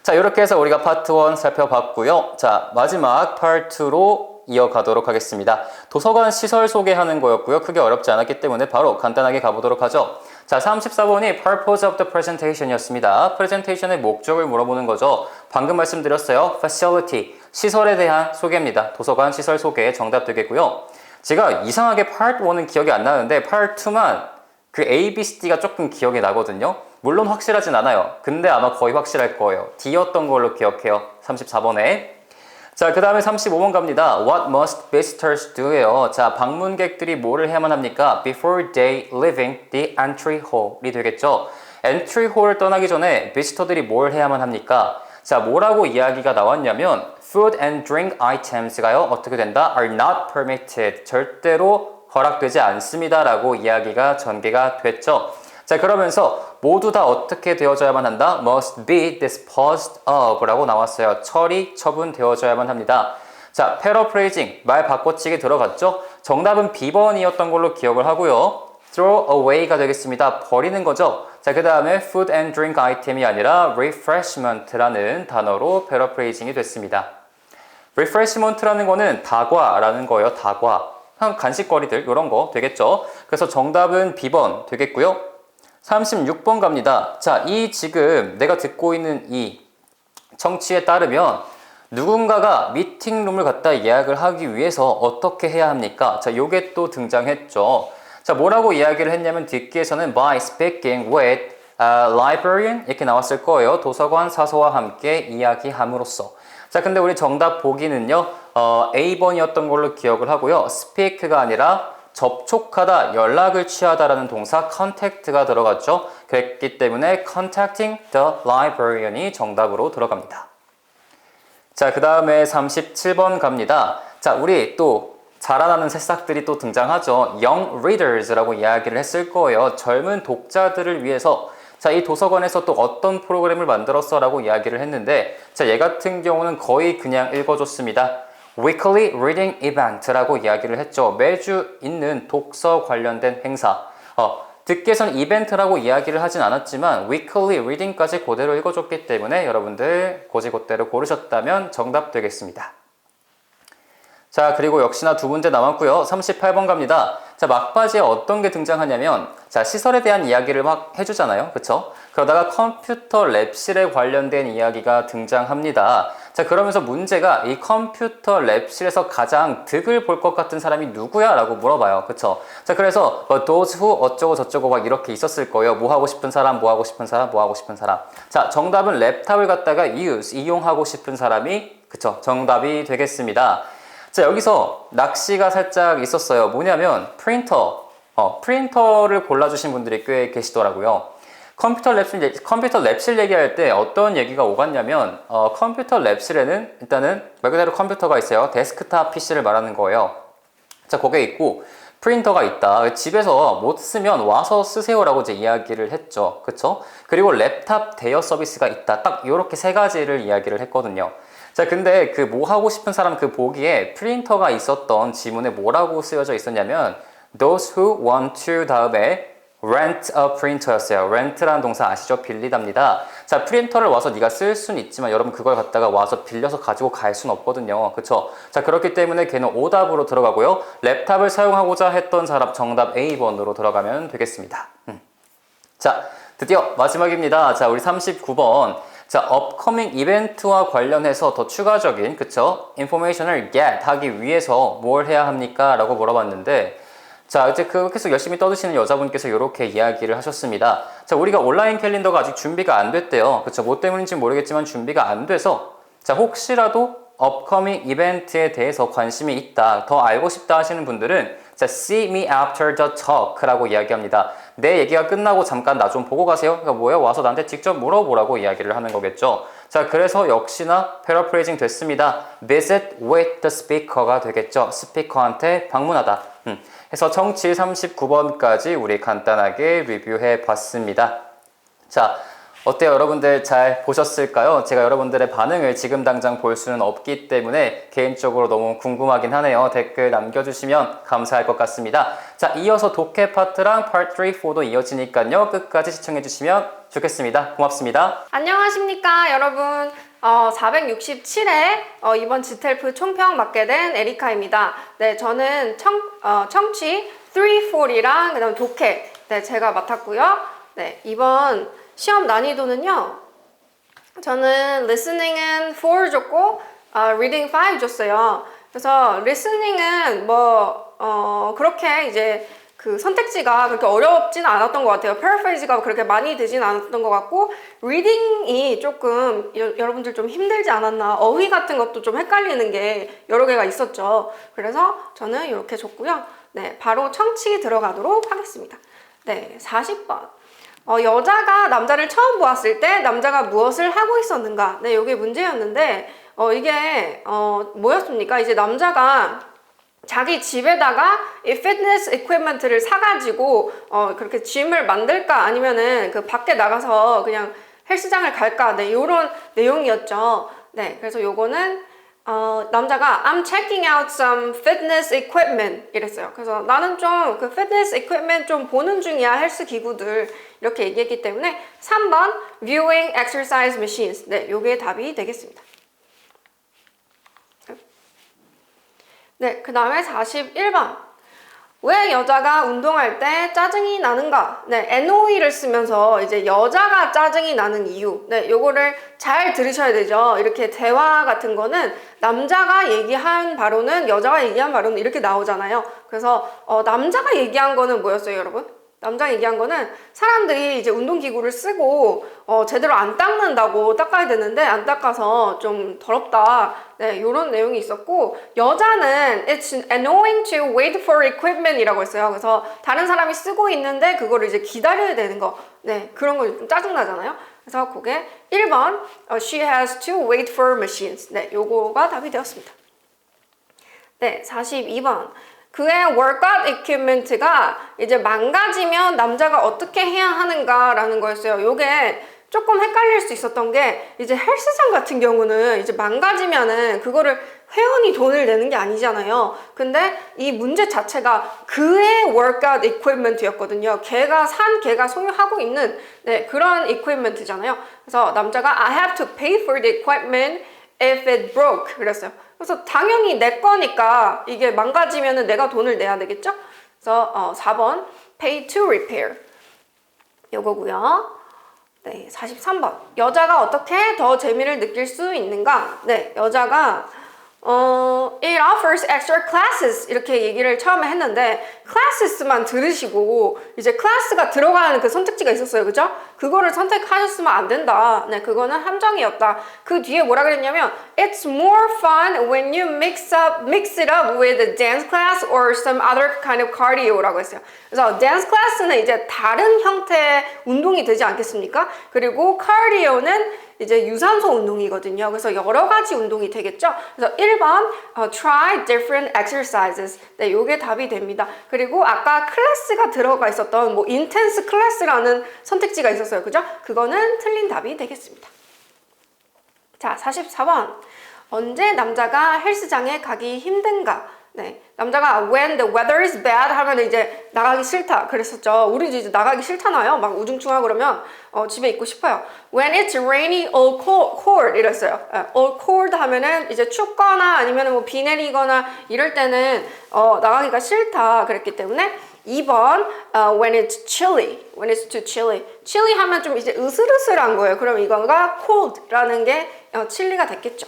자, 이렇게 해서 우리가 파트 1 살펴봤고요. 자, 마지막 파트 2로 이어가도록 하겠습니다. 도서관 시설 소개하는 거였고요. 크게 어렵지 않았기 때문에 바로 간단하게 가보도록 하죠. 자, 34번이 purpose of the presentation 이었습니다. 프레젠테이션의 목적을 물어보는 거죠. 방금 말씀드렸어요. facility, 시설에 대한 소개입니다. 도서관 시설 소개 정답 되겠고요. 제가 이상하게 Part 1은 기억이 안 나는데 Part 2만 그 A, B, C, D가 조금 기억이 나거든요. 물론 확실하진 않아요. 근데 아마 거의 확실할 거예요. D였던 걸로 기억해요. 34번에. 자, 그 다음에 35번 갑니다. What must visitors do예요. 자, 방문객들이 뭐를 해야만 합니까? Before they leaving the entry hall이 되겠죠. entry hall을 떠나기 전에 비지터들이 뭘 해야만 합니까? 자, 뭐라고 이야기가 나왔냐면 Food and drink items가요. 어떻게 된다? Are not permitted. 절대로 허락되지 않습니다. 라고 이야기가 전개가 됐죠. 자, 그러면서 모두 다 어떻게 되어져야만 한다? Must be disposed of 라고 나왔어요. 처분되어져야만 합니다. 자, paraphrasing, 말 바꿔치기 들어갔죠? 정답은 B번이었던 걸로 기억을 하고요. throw away가 되겠습니다. 버리는 거죠. 자, 그 다음에 food and drink item이 아니라 refreshment라는 단어로 paraphrasing이 됐습니다. refreshment라는 거는 다과라는 거예요. 다과. 간식거리들 이런 거 되겠죠. 그래서 정답은 B번 되겠고요. 36번 갑니다. 자, 이 지금 내가 듣고 있는 이 청취에 따르면 누군가가 미팅룸을 갖다 예약을 하기 위해서 어떻게 해야 합니까? 자, 요게 또 등장했죠. 자, 뭐라고 이야기를 했냐면 뒷기에서는 by speaking with a librarian 이렇게 나왔을 거예요. 도서관 사서와 함께 이야기함으로써. 자, 근데 우리 정답 보기는요. A번이었던 걸로 기억을 하고요. speak가 아니라 접촉하다, 연락을 취하다라는 동사 contact가 들어갔죠. 그랬기 때문에 contacting the librarian이 정답으로 들어갑니다. 자, 그 다음에 37번 갑니다. 자, 우리 또 자라나는 새싹들이 또 등장하죠. Young readers라고 이야기를 했을 거예요. 젊은 독자들을 위해서 자, 이 도서관에서 또 어떤 프로그램을 만들었어? 라고 이야기를 했는데 자, 얘 같은 경우는 거의 그냥 읽어줬습니다. Weekly Reading Event라고 이야기를 했죠. 매주 있는 독서 관련된 행사. 듣기에선 이벤트라고 이야기를 하진 않았지만 Weekly Reading까지 그대로 읽어줬기 때문에 여러분들 고지고대로 고르셨다면 정답 되겠습니다. 자, 그리고 역시나 두 문제 남았고요. 38번 갑니다. 자, 막바지에 어떤 게 등장하냐면 자, 시설에 대한 이야기를 막 해주잖아요. 그쵸? 그러다가 컴퓨터 랩실에 관련된 이야기가 등장합니다. 자, 그러면서 문제가 이 컴퓨터 랩실에서 가장 득을 볼 것 같은 사람이 누구야? 라고 물어봐요. 그쵸? 자, 그래서 those who 어쩌고 저쩌고 막 이렇게 있었을 거예요. 뭐 하고 싶은 사람, 뭐 하고 싶은 사람, 뭐 하고 싶은 사람. 자, 정답은 랩탑을 갖다가 이용하고 싶은 사람이 그쵸? 정답이 되겠습니다. 자, 여기서 낚시가 살짝 있었어요. 뭐냐면 프린터를 골라주신 분들이 꽤 계시더라고요. 컴퓨터 랩실 얘기할 때 어떤 얘기가 오갔냐면 컴퓨터 랩실에는 일단은 말 그대로 컴퓨터가 있어요. 데스크탑 PC를 말하는 거예요. 자, 거기에 있고 프린터가 있다. 집에서 못 쓰면 와서 쓰세요라고 이제 이야기를 했죠. 그쵸? 그리고 랩탑 대여 서비스가 있다. 딱 이렇게 세 가지를 이야기를 했거든요. 자, 근데 그 뭐 하고 싶은 사람 그 보기에 프린터가 있었던 지문에 뭐라고 쓰여져 있었냐면 those who want to 다음에 rent a printer였어요. rent라는 동사 아시죠? 빌리답니다. 자, 프린터를 와서 네가 쓸 수는 있지만 여러분 그걸 갖다가 와서 빌려서 가지고 갈 수는 없거든요. 그쵸? 자, 그렇기 때문에 걔는 오답으로 들어가고요. 랩탑을 사용하고자 했던 사람 정답 A번으로 들어가면 되겠습니다. 자, 드디어 마지막입니다. 자, 우리 39번. 자, 업커밍 이벤트와 관련해서 더 추가적인, 그쵸? 인포메이션을 get 하기 위해서 뭘 해야 합니까? 라고 물어봤는데, 자, 이제 계속 열심히 떠드시는 여자분께서 이렇게 이야기를 하셨습니다. 자, 우리가 온라인 캘린더가 아직 준비가 안 됐대요. 그쵸? 뭐 때문인지 모르겠지만 준비가 안 돼서, 자, 혹시라도 업커밍 이벤트에 대해서 관심이 있다, 더 알고 싶다 하시는 분들은 자, see me after the talk라고 이야기합니다. 내 얘기가 끝나고 잠깐 나 좀 보고 가세요. 그러니까 뭐예요? 와서 나한테 직접 물어보라고 이야기를 하는 거겠죠. 자, 그래서 역시나 패러프레이징 됐습니다. visit with the speaker가 되겠죠. 스피커한테 방문하다. 해서 청취 39번까지 우리 간단하게 리뷰해 봤습니다. 자, 어때요? 여러분들 잘 보셨을까요? 제가 여러분들의 반응을 지금 당장 볼 수는 없기 때문에 개인적으로 너무 궁금하긴 하네요. 댓글 남겨주시면 감사할 것 같습니다. 자, 이어서 독해 파트랑 파트 3, 4도 이어지니까요. 끝까지 시청해주시면 좋겠습니다. 고맙습니다. 안녕하십니까, 여러분. 467회 이번 지텔프 총평 맡게 된 에리카입니다. 네, 저는 청취 3, 4랑 그다음 독해 네, 제가 맡았고요. 네, 이번 시험 난이도는요. 저는 listening은 4 줬고 reading 5 줬어요. 그래서 listening은 그렇게 이제 그 선택지가 그렇게 어렵진 않았던 것 같아요. paraphrase가 그렇게 많이 되진 않았던 것 같고 reading이 조금 여러분들 좀 힘들지 않았나. 어휘 같은 것도 좀 헷갈리는 게 여러 개가 있었죠. 그래서 저는 이렇게 줬고요. 네, 바로 청취 들어가도록 하겠습니다. 네, 40번. 여자가 남자를 처음 보았을 때 남자가 무엇을 하고 있었는가? 네, 이게 문제였는데 이게 뭐였습니까? 이제 남자가 자기 집에다가 이 피트니스 이퀴프먼트를 사가지고 그렇게 짐을 만들까 아니면은 그 밖에 나가서 그냥 헬스장을 갈까? 네, 이런 내용이었죠. 네, 그래서 요거는 남자가 I'm checking out some fitness equipment 이랬어요. 그래서 나는 좀 그 fitness equipment 좀 보는 중이야. 헬스 기구들 이렇게 얘기했기 때문에 3번 viewing exercise machines 네, 요게 답이 되겠습니다. 네, 그 다음에 41번 왜 여자가 운동할 때 짜증이 나는가? 네, NOE를 쓰면서 이제 여자가 짜증이 나는 이유. 네, 요거를 잘 들으셔야 되죠. 이렇게 대화 같은 거는 남자가 얘기한 바로는 여자가 얘기한 바로는 이렇게 나오잖아요. 그래서 남자가 얘기한 거는 뭐였어요, 여러분? 남자가 얘기한 거는 사람들이 이제 운동기구를 쓰고 제대로 안 닦는다고 닦아야 되는데 안 닦아서 좀 더럽다. 네, 요런 내용이 있었고 여자는 It's annoying to wait for equipment 이라고 했어요. 그래서 다른 사람이 쓰고 있는데 그거를 이제 기다려야 되는 거. 네, 그런 거 좀 짜증나잖아요. 그래서 그게 1번 She has to wait for machines. 네, 요거가 답이 되었습니다. 네, 42번. 그의 workout equipment가 이제 망가지면 남자가 어떻게 해야 하는가라는 거였어요. 요게 조금 헷갈릴 수 있었던 게 이제 헬스장 같은 경우는 이제 망가지면은 그거를 회원이 돈을 내는 게 아니잖아요. 근데 이 문제 자체가 그의 workout equipment였거든요. 걔가 소유하고 있는 네, 그런 equipment잖아요. 그래서 남자가 I have to pay for the equipment if it broke 그랬어요. 그래서 당연히 내 거니까 이게 망가지면은 내가 돈을 내야 되겠죠? 그래서 4번 pay to repair 요거고요. 네, 43번. 여자가 어떻게 더 재미를 느낄 수 있는가? 네, 여자가 it offers extra classes 이렇게 얘기를 처음에 했는데 classes만 들으시고 이제 클래스가 들어가는 그 선택지가 있었어요. 그죠? 그거를 선택하셨으면 안 된다. 네, 그거는 함정이었다. 그 뒤에 뭐라 그랬냐면 it's more fun when you mix it up with a dance class or some other kind of cardio라고 했어요. 그래서 dance class는 이제 다른 형태의 운동이 되지 않겠습니까? 그리고 cardio는 이제 유산소 운동이거든요. 그래서 여러 가지 운동이 되겠죠. 그래서 1번 try different exercises. 네, 요게 답이 됩니다. 그리고 아까 클래스가 들어가 있었던 뭐 intense 클래스라는 선택지가 있었어요. 그죠? 그거는 틀린 답이 되겠습니다. 자, 44번. 언제 남자가 헬스장에 가기 힘든가? 네, 남자가 when the weather is bad 하면 이제 나가기 싫다 그랬었죠. 우리 이제 나가기 싫잖아요. 막 우중충하고 그러면 집에 있고 싶어요. When it's rainy or cold 이랬어요. or cold 하면은 이제 춥거나 아니면 뭐 비 내리거나 이럴 때는 나가기가 싫다 그랬기 때문에 2번 when it's chilly, when it's too chilly. chilly 하면 좀 이제 으슬으슬한 거예요. 그럼 이거가 cold라는 게 chilly가 됐겠죠.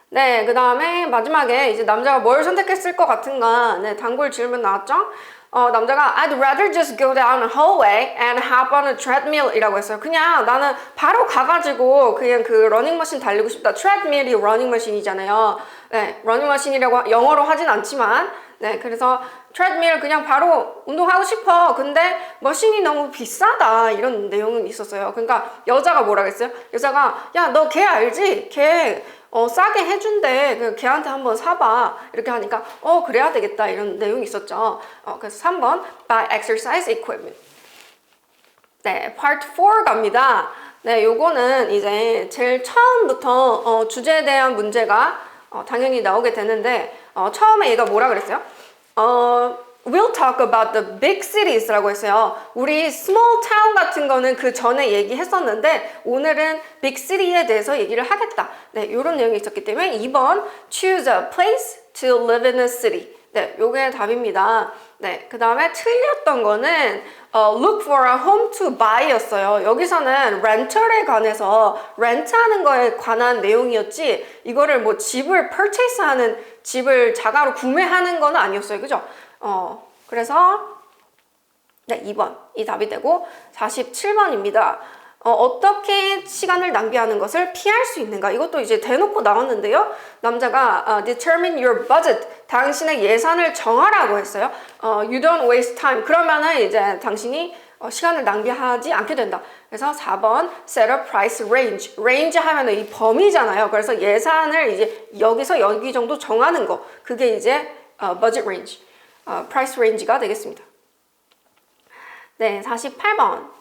네, 그 다음에 마지막에 이제 남자가 뭘 선택했을 것 같은가? 네, 단골 질문 나왔죠? 남자가 I'd rather just go down a hallway and hop on a treadmill 이라고 했어요. 그냥 나는 바로 가가지고 그냥 그 러닝머신 달리고 싶다. treadmill이 러닝머신이잖아요. 네, 러닝머신이라고 영어로 하진 않지만 네, 그래서 treadmill 그냥 바로 운동하고 싶어. 근데 머신이 너무 비싸다. 이런 내용은 있었어요. 그러니까 여자가 뭐라 그랬어요? 여자가 야, 너 걔 알지? 걔 싸게 해준대. 그 걔한테 한번 사봐. 이렇게 하니까 그래야 되겠다. 이런 내용이 있었죠. 그래서 3번 buy exercise equipment. 네, part 4 갑니다. 네, 요거는 이제 제일 처음부터 주제에 대한 문제가 당연히 나오게 되는데 처음에 얘가 뭐라 그랬어요? We'll talk about the big cities라고 했어요. 우리 small town 같은 거는 그 전에 얘기했었는데 오늘은 big city에 대해서 얘기를 하겠다. 네, 이런 내용이 있었기 때문에 2번 choose a place to live in a city. 네, 요게 답입니다. 네, 그 다음에 틀렸던 거는 look for a home to buy였어요. 여기서는 렌털에 관해서 렌트하는 거에 관한 내용이었지 이거를 뭐 집을 purchase하는 집을 자가로 구매하는 건 아니었어요. 그죠? 그래서 네, 2번 이 답이 되고 47번입니다. 어떻게 시간을 낭비하는 것을 피할 수 있는가? 이것도 이제 대놓고 나왔는데요. 남자가 determine your budget. 당신의 예산을 정하라고 했어요. You don't waste time. 그러면은 이제 당신이 시간을 낭비하지 않게 된다. 그래서 4번 set a price range. range 하면은 이 범위잖아요. 그래서 예산을 이제 여기서 여기 정도 정하는 거. 그게 이제 budget range. price range가 되겠습니다. 네, 48번.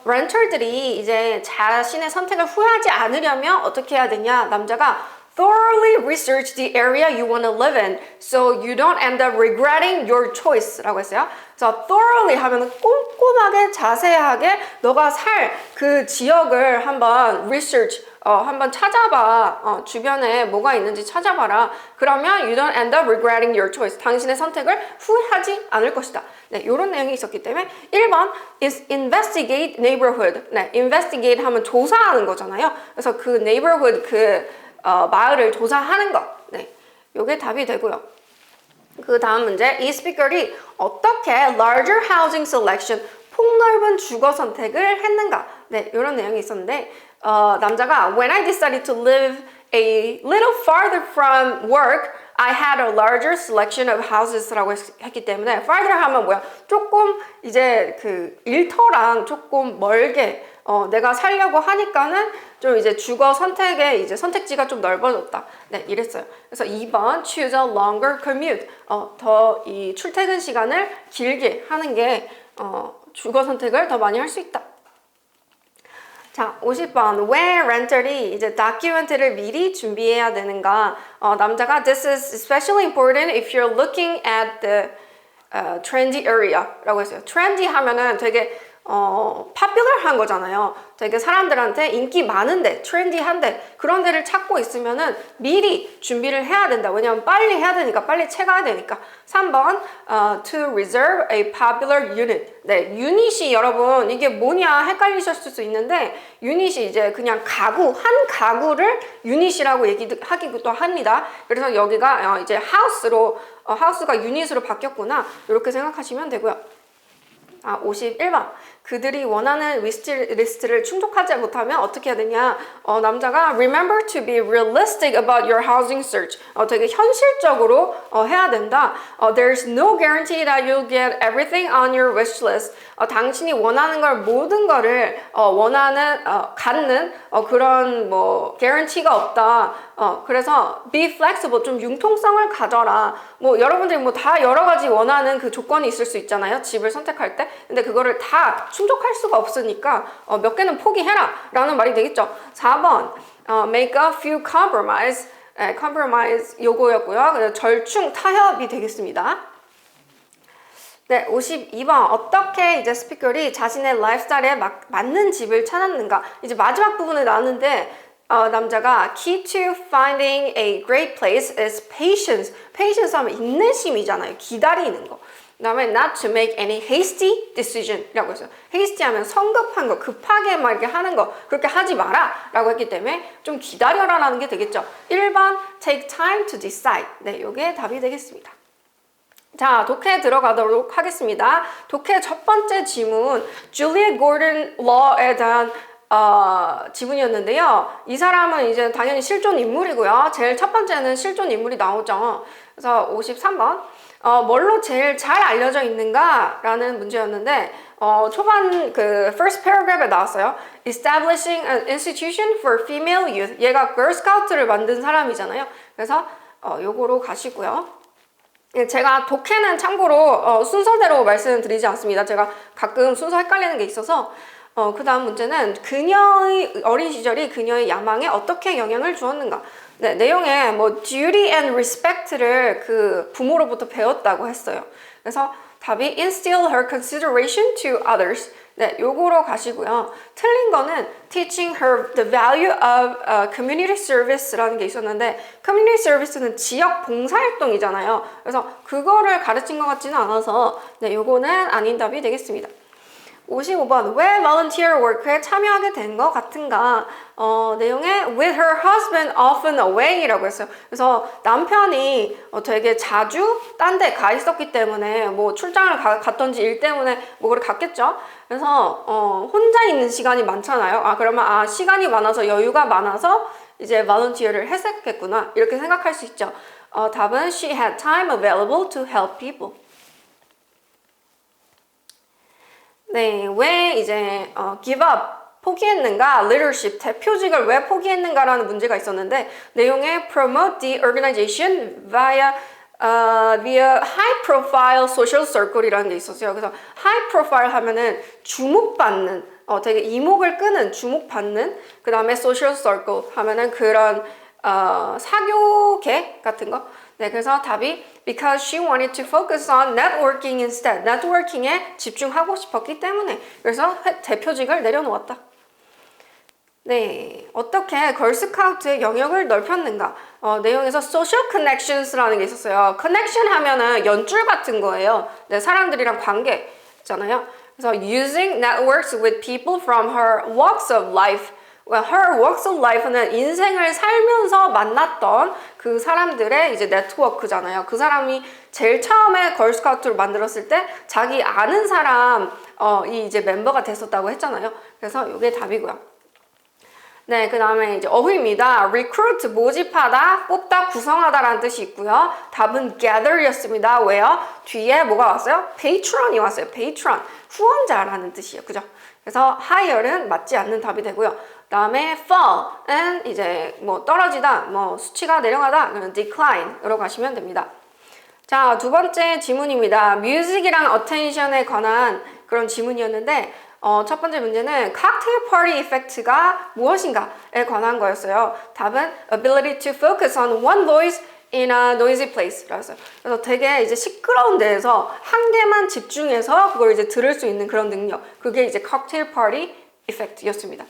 렌털들이 이제 자신의 선택을 후회하지 않으려면 어떻게 해야 되냐? 남자가 thoroughly research the area you want to live in so you don't end up regretting your choice 라고 했어요. 그래서 thoroughly 하면 꼼꼼하게 자세하게 너가 살 그 지역을 한번 research 한번 찾아봐. 주변에 뭐가 있는지 찾아봐라. 그러면 you don't end up regretting your choice. 당신의 선택을 후회하지 않을 것이다. 네, 이런 내용이 있었기 때문에 1번 is investigate neighborhood. 네, investigate 하면 조사하는 거잖아요. 그래서 그 neighborhood 그 마을을 조사하는 것. 네, 요게 답이 되고요. 그 다음 문제, 이 스피커이 어떻게 larger housing selection, 폭넓은 주거 선택을 했는가? 네, 이런 내용이 있었는데 남자가 when I decided to live a little farther from work, I had a larger selection of houses라고 했기 때문에 farther 하면 뭐야? 조금 이제 그 일터랑 조금 멀게 내가 살려고 하니까는 좀 이제 주거 선택의 이제 선택지가 좀 넓어졌다. 네, 이랬어요. 그래서 2번 choose a longer commute. 더 이 출퇴근 시간을 길게 하는 게 주거 선택을 더 많이 할 수 있다. 자, 50번. 왜 렌털이 이제 다큐멘터리를 미리 준비해야 되는가? 남자가 This is especially important if you're looking at the trendy area 라고 했어요. trendy 하면은 되게 popular한 거잖아요. 되게 사람들한테 인기 많은데, 트렌디한데 그런 데를 찾고 있으면은 미리 준비를 해야 된다. 왜냐면 빨리 해야 되니까, 빨리 채가야 되니까. 3번 to reserve a popular unit. 네, 유닛이 여러분 이게 뭐냐 헷갈리셨을 수 있는데 유닛이 이제 그냥 가구, 한 가구를 유닛이라고 하기도 합니다. 그래서 여기가 이제 하우스가 유닛으로 바뀌었구나. 이렇게 생각하시면 되고요. 51번. 그들이 원하는 리스트를 충족하지 못하면 어떻게 해야 되냐? 남자가 remember to be realistic about your housing search. 되게 현실적으로 해야 된다. There's no guarantee that you'll get everything on your wish list. 당신이 원하는 걸 모든 거를 갖는 그런 뭐 guarantee가 없다. 그래서 be flexible, 좀 융통성을 가져라. 뭐 여러분들이 뭐 다 여러 가지 원하는 그 조건이 있을 수 있잖아요. 집을 선택할 때. 근데 그거를 다 충족할 수가 없으니까 몇 개는 포기해라 라는 말이 되겠죠. 4번 make a few compromise. compromise 요거였고요. 절충 타협이 되겠습니다. 네, 52번. 어떻게 이제 스피커리 자신의 라이프스타일에 맞는 집을 찾았는가. 이제 마지막 부분에 나왔는데 남자가 key to finding a great place is patience. patience 하면 인내심이잖아요. 기다리는 거. 그 다음에 not to make any hasty decision 라고 했어요. hasty 하면 성급한 거, 급하게 막 이렇게 하는 거, 그렇게 하지 마라 라고 했기 때문에 좀 기다려라 라는 게 되겠죠. 1번 take time to decide. 네, 요게 답이 되겠습니다. 자, 독해 들어가도록 하겠습니다. 독해 첫 번째 지문, 줄리엣 고던 러에 대한 지문이었는데요. 이 사람은 이제 당연히 실존 인물이고요. 제일 첫 번째는 실존 인물이 나오죠. 그래서 53번. 뭘로 제일 잘 알려져 있는가? 라는 문제였는데, 초반 그 first paragraph에 나왔어요. Establishing an institution for female youth. 얘가 Girl Scout를 만든 사람이잖아요. 그래서 요거로 가시고요. 제가 독해는 참고로 순서대로 말씀드리지 않습니다. 제가 가끔 순서 헷갈리는 게 있어서 그 다음 문제는 그녀의 어린 시절이 그녀의 야망에 어떻게 영향을 주었는가. 네, 내용에 뭐 duty and respect를 그 부모로부터 배웠다고 했어요. 그래서 답이 instill her consideration to others. 네, 요거로 가시고요. 틀린 거는 teaching her the value of community service라는 게 있었는데 community service는 지역 봉사활동이잖아요. 그래서 그거를 가르친 것 같지는 않아서 네, 요거는 아닌 답이 되겠습니다. 55번. 왜 volunteer work에 참여하게 된 것 같은가? 내용에 with her husband often away 라고 했어요. 그래서 남편이 되게 자주 딴 데 가 있었기 때문에 뭐 출장을 갔던지 일 때문에 뭐 그걸 갔겠죠. 그래서 혼자 있는 시간이 많잖아요. 그러면 시간이 많아서 여유가 많아서 이제 volunteer를 했었겠구나. 이렇게 생각할 수 있죠. 답은 she had time available to help people. 네, 왜 이제 give up, 포기했는가, leadership, 대표직을 왜 포기했는가라는 문제가 있었는데 내용에 promote the organization via high profile social circle이라는 게 있었어요. 그래서 high profile 하면은 주목받는, 되게 이목을 끄는, 주목받는, 그 다음에 social circle 하면은 그런 사교계 같은 거. 네, 그래서 답이 because she wanted to focus on networking instead. 네트워킹에 집중하고 싶었기 때문에. 그래서 대표직을 내려놓았다. 네, 어떻게 걸스카우트의 영역을 넓혔는가? 내용에서 social connections라는 게 있었어요. connection 하면은 연줄 같은 거예요. 네, 사람들이랑 관계잖아요. 그래서 using networks with people from her walks of life. Well, her walks of life는 인생을 살면서 만났던 그 사람들의 이제 네트워크잖아요. 그 사람이 제일 처음에 걸스카우트를 만들었을 때 자기 아는 사람이 이제 멤버가 됐었다고 했잖아요. 그래서 이게 답이고요. 네, 그 다음에 이제 어휘입니다. recruit, 모집하다, 뽑다, 구성하다라는 뜻이 있고요. 답은 gather였습니다. 왜요? 뒤에 뭐가 왔어요? patron이 왔어요. patron, 후원자라는 뜻이에요. 그죠? 그래서 higher은 맞지 않는 답이 되고요. 다음에 fall은 이제 뭐 떨어지다, 뭐 수치가 내려가다, 그러면 decline으로 가시면 됩니다. 자, 두 번째 지문입니다. music이랑 attention에 관한 그런 지문이었는데 첫 번째 문제는 cocktail party effect가 무엇인가에 관한 거였어요. 답은 ability to focus on one voice in a noisy place 라서 그래서 되게 이제 시끄러운 데에서 한 개만 집중해서 그걸 이제 들을 수 있는 그런 능력. 그게 이제 cocktail party effect였습니다.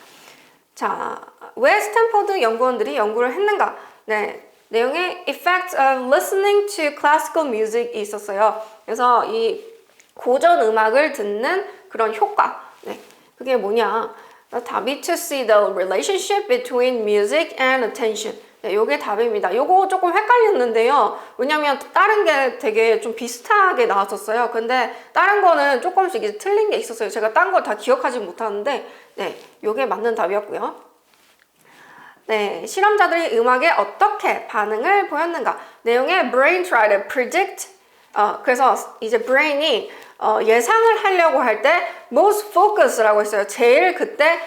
자, 왜 스탠퍼드 연구원들이 연구를 했는가? 네. 내용에 effect of listening to classical music이 있었어요. 그래서 이 고전 음악을 듣는 그런 효과. 네. 그게 뭐냐? 답이 to see the relationship between music and attention. 네, 요게 답입니다. 요거 조금 헷갈렸는데요. 왜냐면 다른 게 되게 좀 비슷하게 나왔었어요. 근데 다른 거는 조금씩 이제 틀린 게 있었어요. 제가 딴 거 다 기억하지 못하는데, 네, 요게 맞는 답이었고요. 네, 실험자들이 음악에 어떻게 반응을 보였는가? 내용에 brain try to predict. 그래서 이제 brain이 예상을 하려고 할 때 most focus라고 했어요. 제일 그때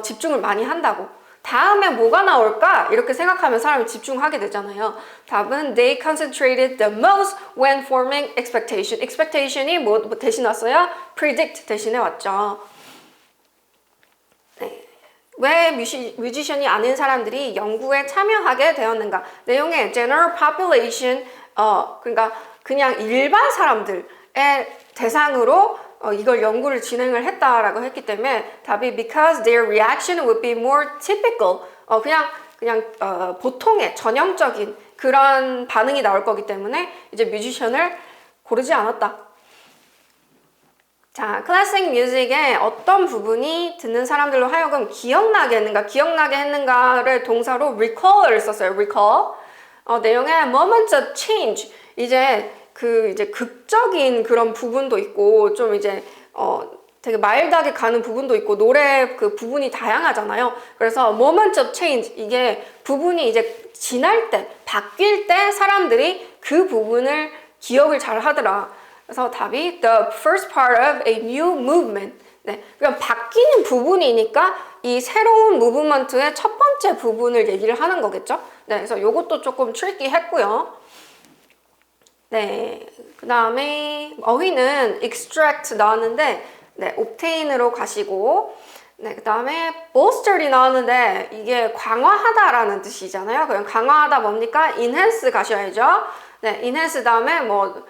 집중을 많이 한다고. 다음에 뭐가 나올까? 이렇게 생각하면 사람이 집중하게 되잖아요. 답은 they concentrated the most when forming expectation. expectation이 뭐 대신 왔어요? predict 대신에 왔죠. 네. 왜 뮤지션이 아닌 사람들이 연구에 참여하게 되었는가? 내용에 general population, 그러니까 그냥 일반 사람들의 대상으로 이걸 연구를 진행을 했다라고 했기 때문에 답이 because their reaction would be more typical, 그냥 보통의 전형적인 그런 반응이 나올 거기 때문에 이제 뮤지션을 고르지 않았다. 자, 클래식 뮤직의 어떤 부분이 듣는 사람들로 하여금 기억나게 했는가를 동사로 recall을 썼어요. recall. 내용에 moments of change. 이제 극적인 그런 부분도 있고, 좀 이제, 되게 마일드하게 가는 부분도 있고, 노래 그 부분이 다양하잖아요. 그래서 moments of change. 이게 부분이 이제 지날 때, 바뀔 때 사람들이 그 부분을 기억을 잘 하더라. 그래서 답이 the first part of a new movement. 네, 그럼 바뀌는 부분이니까 이 새로운 무브먼트의 첫 번째 부분을 얘기를 하는 거겠죠. 네, 그래서 요것도 조금 트리키했고요. 네, 그 다음에 어휘는 extract 나왔는데, 네, obtain으로 가시고, 네, 그 다음에 bolster이 나왔는데 이게 강화하다라는 뜻이잖아요. 그럼 강화하다 뭡니까? enhance 가셔야죠. 네, enhance 다음에 뭐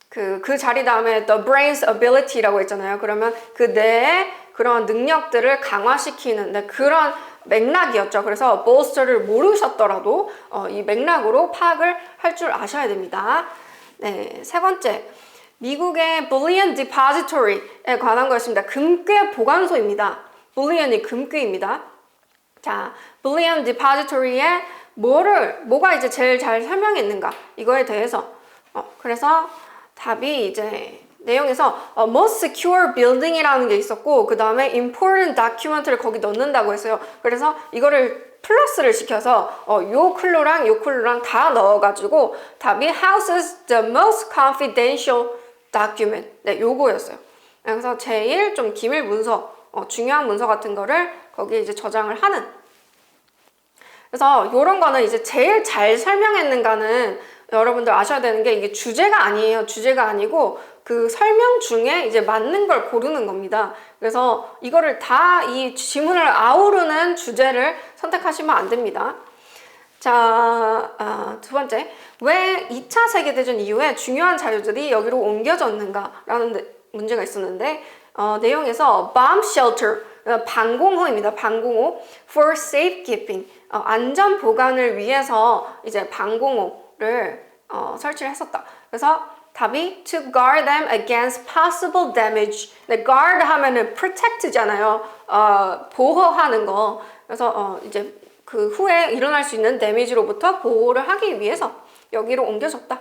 그 자리 다음에 the brain's ability라고 했잖아요. 그러면 그 뇌의 그런 능력들을 강화시키는 그런 맥락이었죠. 그래서 bolster를 모르셨더라도 이 맥락으로 파악을 할 줄 아셔야 됩니다. 네, 세 번째, 미국의 bullion depository에 관한 거였습니다. 금괴 보관소입니다. bullion이 금괴입니다. 자, bullion depository에 뭐가 이제 제일 잘 설명했는가? 이거에 대해서 그래서 답이 이제 내용에서 most secure building이라는 게 있었고 그 다음에 important document를 거기 넣는다고 했어요. 그래서 이거를 플러스를 시켜서 요 클루랑 다 넣어가지고 답이 houses the most confidential document. 네, 요거였어요. 그래서 제일 좀 기밀 문서, 중요한 문서 같은 거를 거기에 이제 저장을 하는. 그래서 요런 거는 이제 제일 잘 설명했는가는 여러분들 아셔야 되는 게 이게 주제가 아니에요. 주제가 아니고 그 설명 중에 이제 맞는 걸 고르는 겁니다. 그래서 이거를 다 이 지문을 아우르는 주제를 선택하시면 안 됩니다. 자, 두 번째. 왜 2차 세계대전 이후에 중요한 자료들이 여기로 옮겨졌는가라는 문제가 있었는데 내용에서 bomb shelter, 방공호입니다. 방공호 for safekeeping, 안전 보관을 위해서 이제 방공호를 설치를 했었다. 그래서 답이 to guard them against possible damage. 네, guard 하면은 protect잖아요. 보호하는 거. 그래서 이제 그 후에 일어날 수 있는 데미지로부터 보호를 하기 위해서 여기로 옮겨졌다.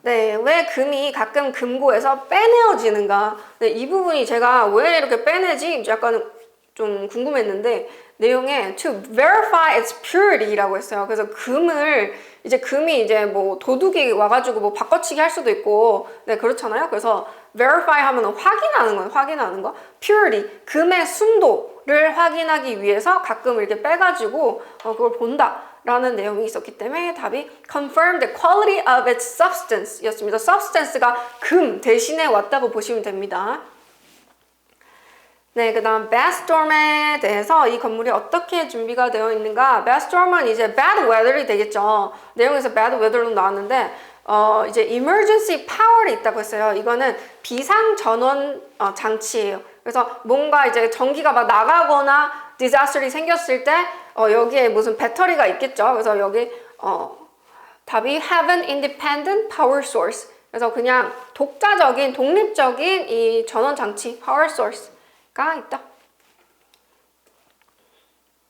네, 왜 금이 가끔 금고에서 빼내어지는가? 네, 이 부분이 제가 왜 이렇게 빼내지? 약간 좀 궁금했는데 내용에 to verify its purity라고 했어요. 그래서 금이 이제 뭐 도둑이 와가지고 뭐 바꿔치기 할 수도 있고, 네, 그렇잖아요. 그래서 verify 하면 확인하는 거예요. 확인하는 거. purity, 금의 순도를 확인하기 위해서 가끔 이렇게 빼가지고 그걸 본다. 라는 내용이 있었기 때문에 답이 confirm the quality of its substance 였습니다. substance가 금 대신에 왔다고 보시면 됩니다. 네, 그 다음 bad storm에 대해서 이 건물이 어떻게 준비가 되어 있는가. bad storm은 이제 bad weather이 되겠죠. 내용에서 bad weather로 나왔는데 이제 emergency power이 있다고 했어요. 이거는 비상 전원 장치예요. 그래서 뭔가 이제 전기가 막 나가거나 디자스터가 생겼을 때 여기에 무슨 배터리가 있겠죠. 그래서 여기 답이 have an independent power source. 그래서 그냥 독립적인 이 전원 장치 power source가 있다.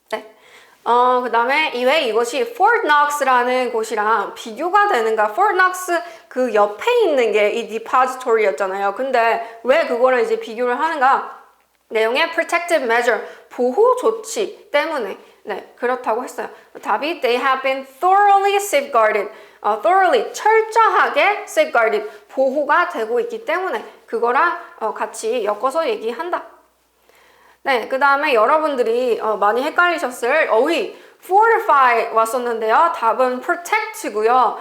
네. 그 다음에 왜 이것이 Fort Knox라는 곳이랑 비교가 되는가? Fort Knox 그 옆에 있는 게 이 depository였잖아요. 근데 왜 그거를 이제 비교를 하는가? 내용의 protective measure, 보호 조치 때문에 네, 그렇다고 했어요. 답이 they have been thoroughly safeguarded, thoroughly 철저하게 safeguarded, 보호가 되고 있기 때문에 그거랑 같이 엮어서 얘기한다. 네, 그 다음에 여러분들이 많이 헷갈리셨을 어휘 fortify 왔었는데요. 답은 protect고요.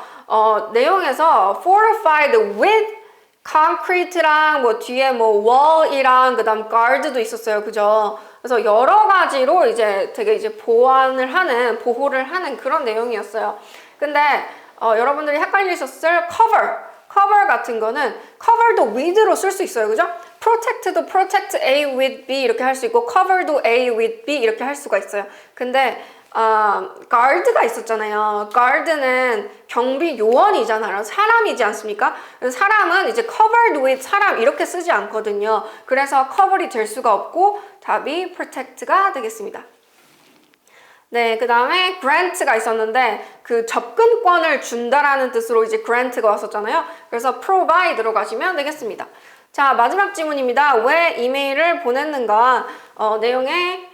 내용에서 fortified with concrete랑 뭐 뒤에 뭐 wall이랑 그다음 guard도 있었어요. 그죠? 그래서 여러 가지로 이제 되게 이제 보호를 하는 그런 내용이었어요. 근데 여러분들이 헷갈리셨을 cover 같은 거는 cover도 with로 쓸 수 있어요. 그죠? protect도 protect A with B 이렇게 할 수 있고 cover도 A with B 이렇게 할 수가 있어요. 근데 guard가 있었잖아요. guard는 경비 요원이잖아요. 사람이지 않습니까? 사람은 이제 covered with 사람 이렇게 쓰지 않거든요. 그래서 cover이 될 수가 없고 답이 protect가 되겠습니다. 네, 그 다음에 grant가 있었는데 그 접근권을 준다라는 뜻으로 이제 grant가 왔었잖아요. 그래서 provide로 가시면 되겠습니다. 자, 마지막 질문입니다. 왜 이메일을 보냈는가? 내용에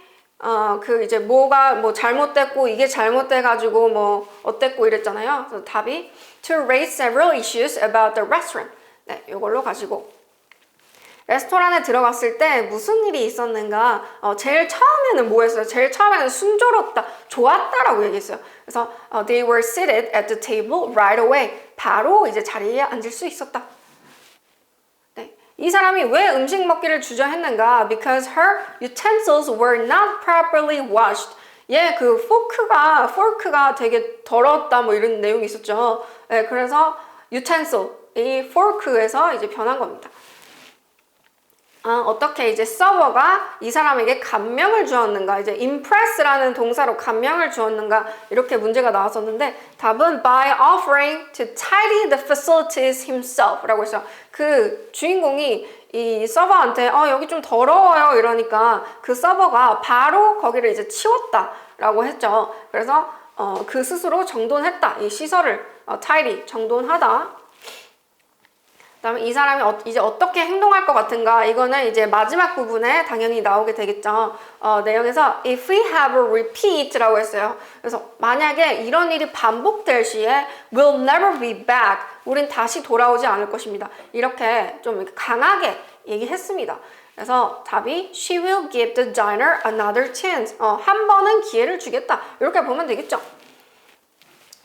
그 이제 뭐가 뭐 잘못됐고 이게 잘못돼가지고 뭐 어땠고 이랬잖아요. 그래서 답이 to raise several issues about the restaurant. 네, 이걸로 가시고 레스토랑에 들어갔을 때 무슨 일이 있었는가? 제일 처음에는 뭐 했어요? 제일 처음에는 순조롭다, 좋았다라고 얘기했어요. 그래서 they were seated at the table right away. 바로 이제 자리에 앉을 수 있었다. 이 사람이 왜 음식 먹기를 주저했는가? Because her utensils were not properly washed. 그 fork가 되게 더러웠다 뭐 이런 내용이 있었죠. 네, 그래서 utensil, 이 fork에서 이제 변한 겁니다. 어떻게 이제 서버가 이 사람에게 감명을 주었는가? 이제 impress라는 동사로 감명을 주었는가? 이렇게 문제가 나왔었는데 답은 by offering to tidy the facilities himself 라고 했어요. 그 주인공이 이 서버한테 여기 좀 더러워요 이러니까 그 서버가 바로 거기를 이제 치웠다라고 했죠. 그래서 그 스스로 정돈했다. 이 시설을 tidy, 정돈하다. 그다음에 이 사람이 이제 어떻게 행동할 것 같은가? 이거는 이제 마지막 부분에 당연히 나오게 되겠죠. 내용에서 if we have a repeat라고 했어요. 그래서 만약에 이런 일이 반복될 시에 we'll never be back. 우린 다시 돌아오지 않을 것입니다. 이렇게 좀 강하게 얘기했습니다. 그래서 답이 she will give the diner another chance. 한 번은 기회를 주겠다. 이렇게 보면 되겠죠.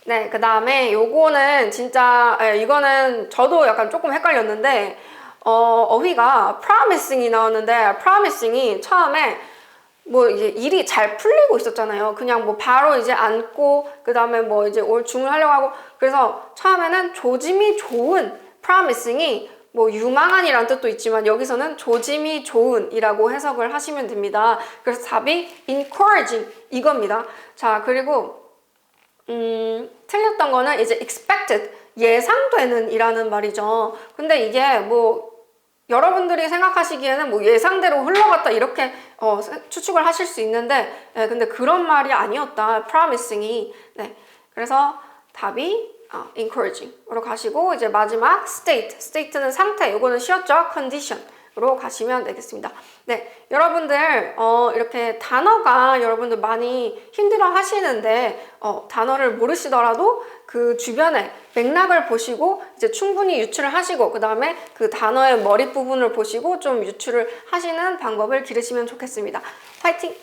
네, 그 다음에 요거는 진짜 이거는 저도 약간 조금 헷갈렸는데 어휘가 promising이 나왔는데 promising이 처음에 뭐 이제 일이 잘 풀리고 있었잖아요. 그냥 뭐 바로 이제 앉고 그 다음에 뭐 이제 주문하려고 하고 그래서 처음에는 조짐이 좋은 promising이 뭐 유망한이라는 뜻도 있지만 여기서는 조짐이 좋은이라고 해석을 하시면 됩니다. 그래서 답이 encouraging 이겁니다. 자, 그리고 틀렸던 거는 이제 expected, 예상되는 이라는 말이죠. 근데 이게 뭐 여러분들이 생각하시기에는 뭐 예상대로 흘러갔다 이렇게 추측을 하실 수 있는데 근데 그런 말이 아니었다. promising이. 네. 그래서 답이 encouraging으로 가시고 이제 마지막 state는 상태. 요거는 쉬웠죠? condition. 로 가시면 되겠습니다. 네, 여러분들 이렇게 단어가 여러분들 많이 힘들어 하시는데 단어를 모르시더라도 그 주변에 맥락을 보시고 이제 충분히 유추를 하시고 그 다음에 그 단어의 머리 부분을 보시고 좀 유추를 하시는 방법을 기르시면 좋겠습니다. 파이팅!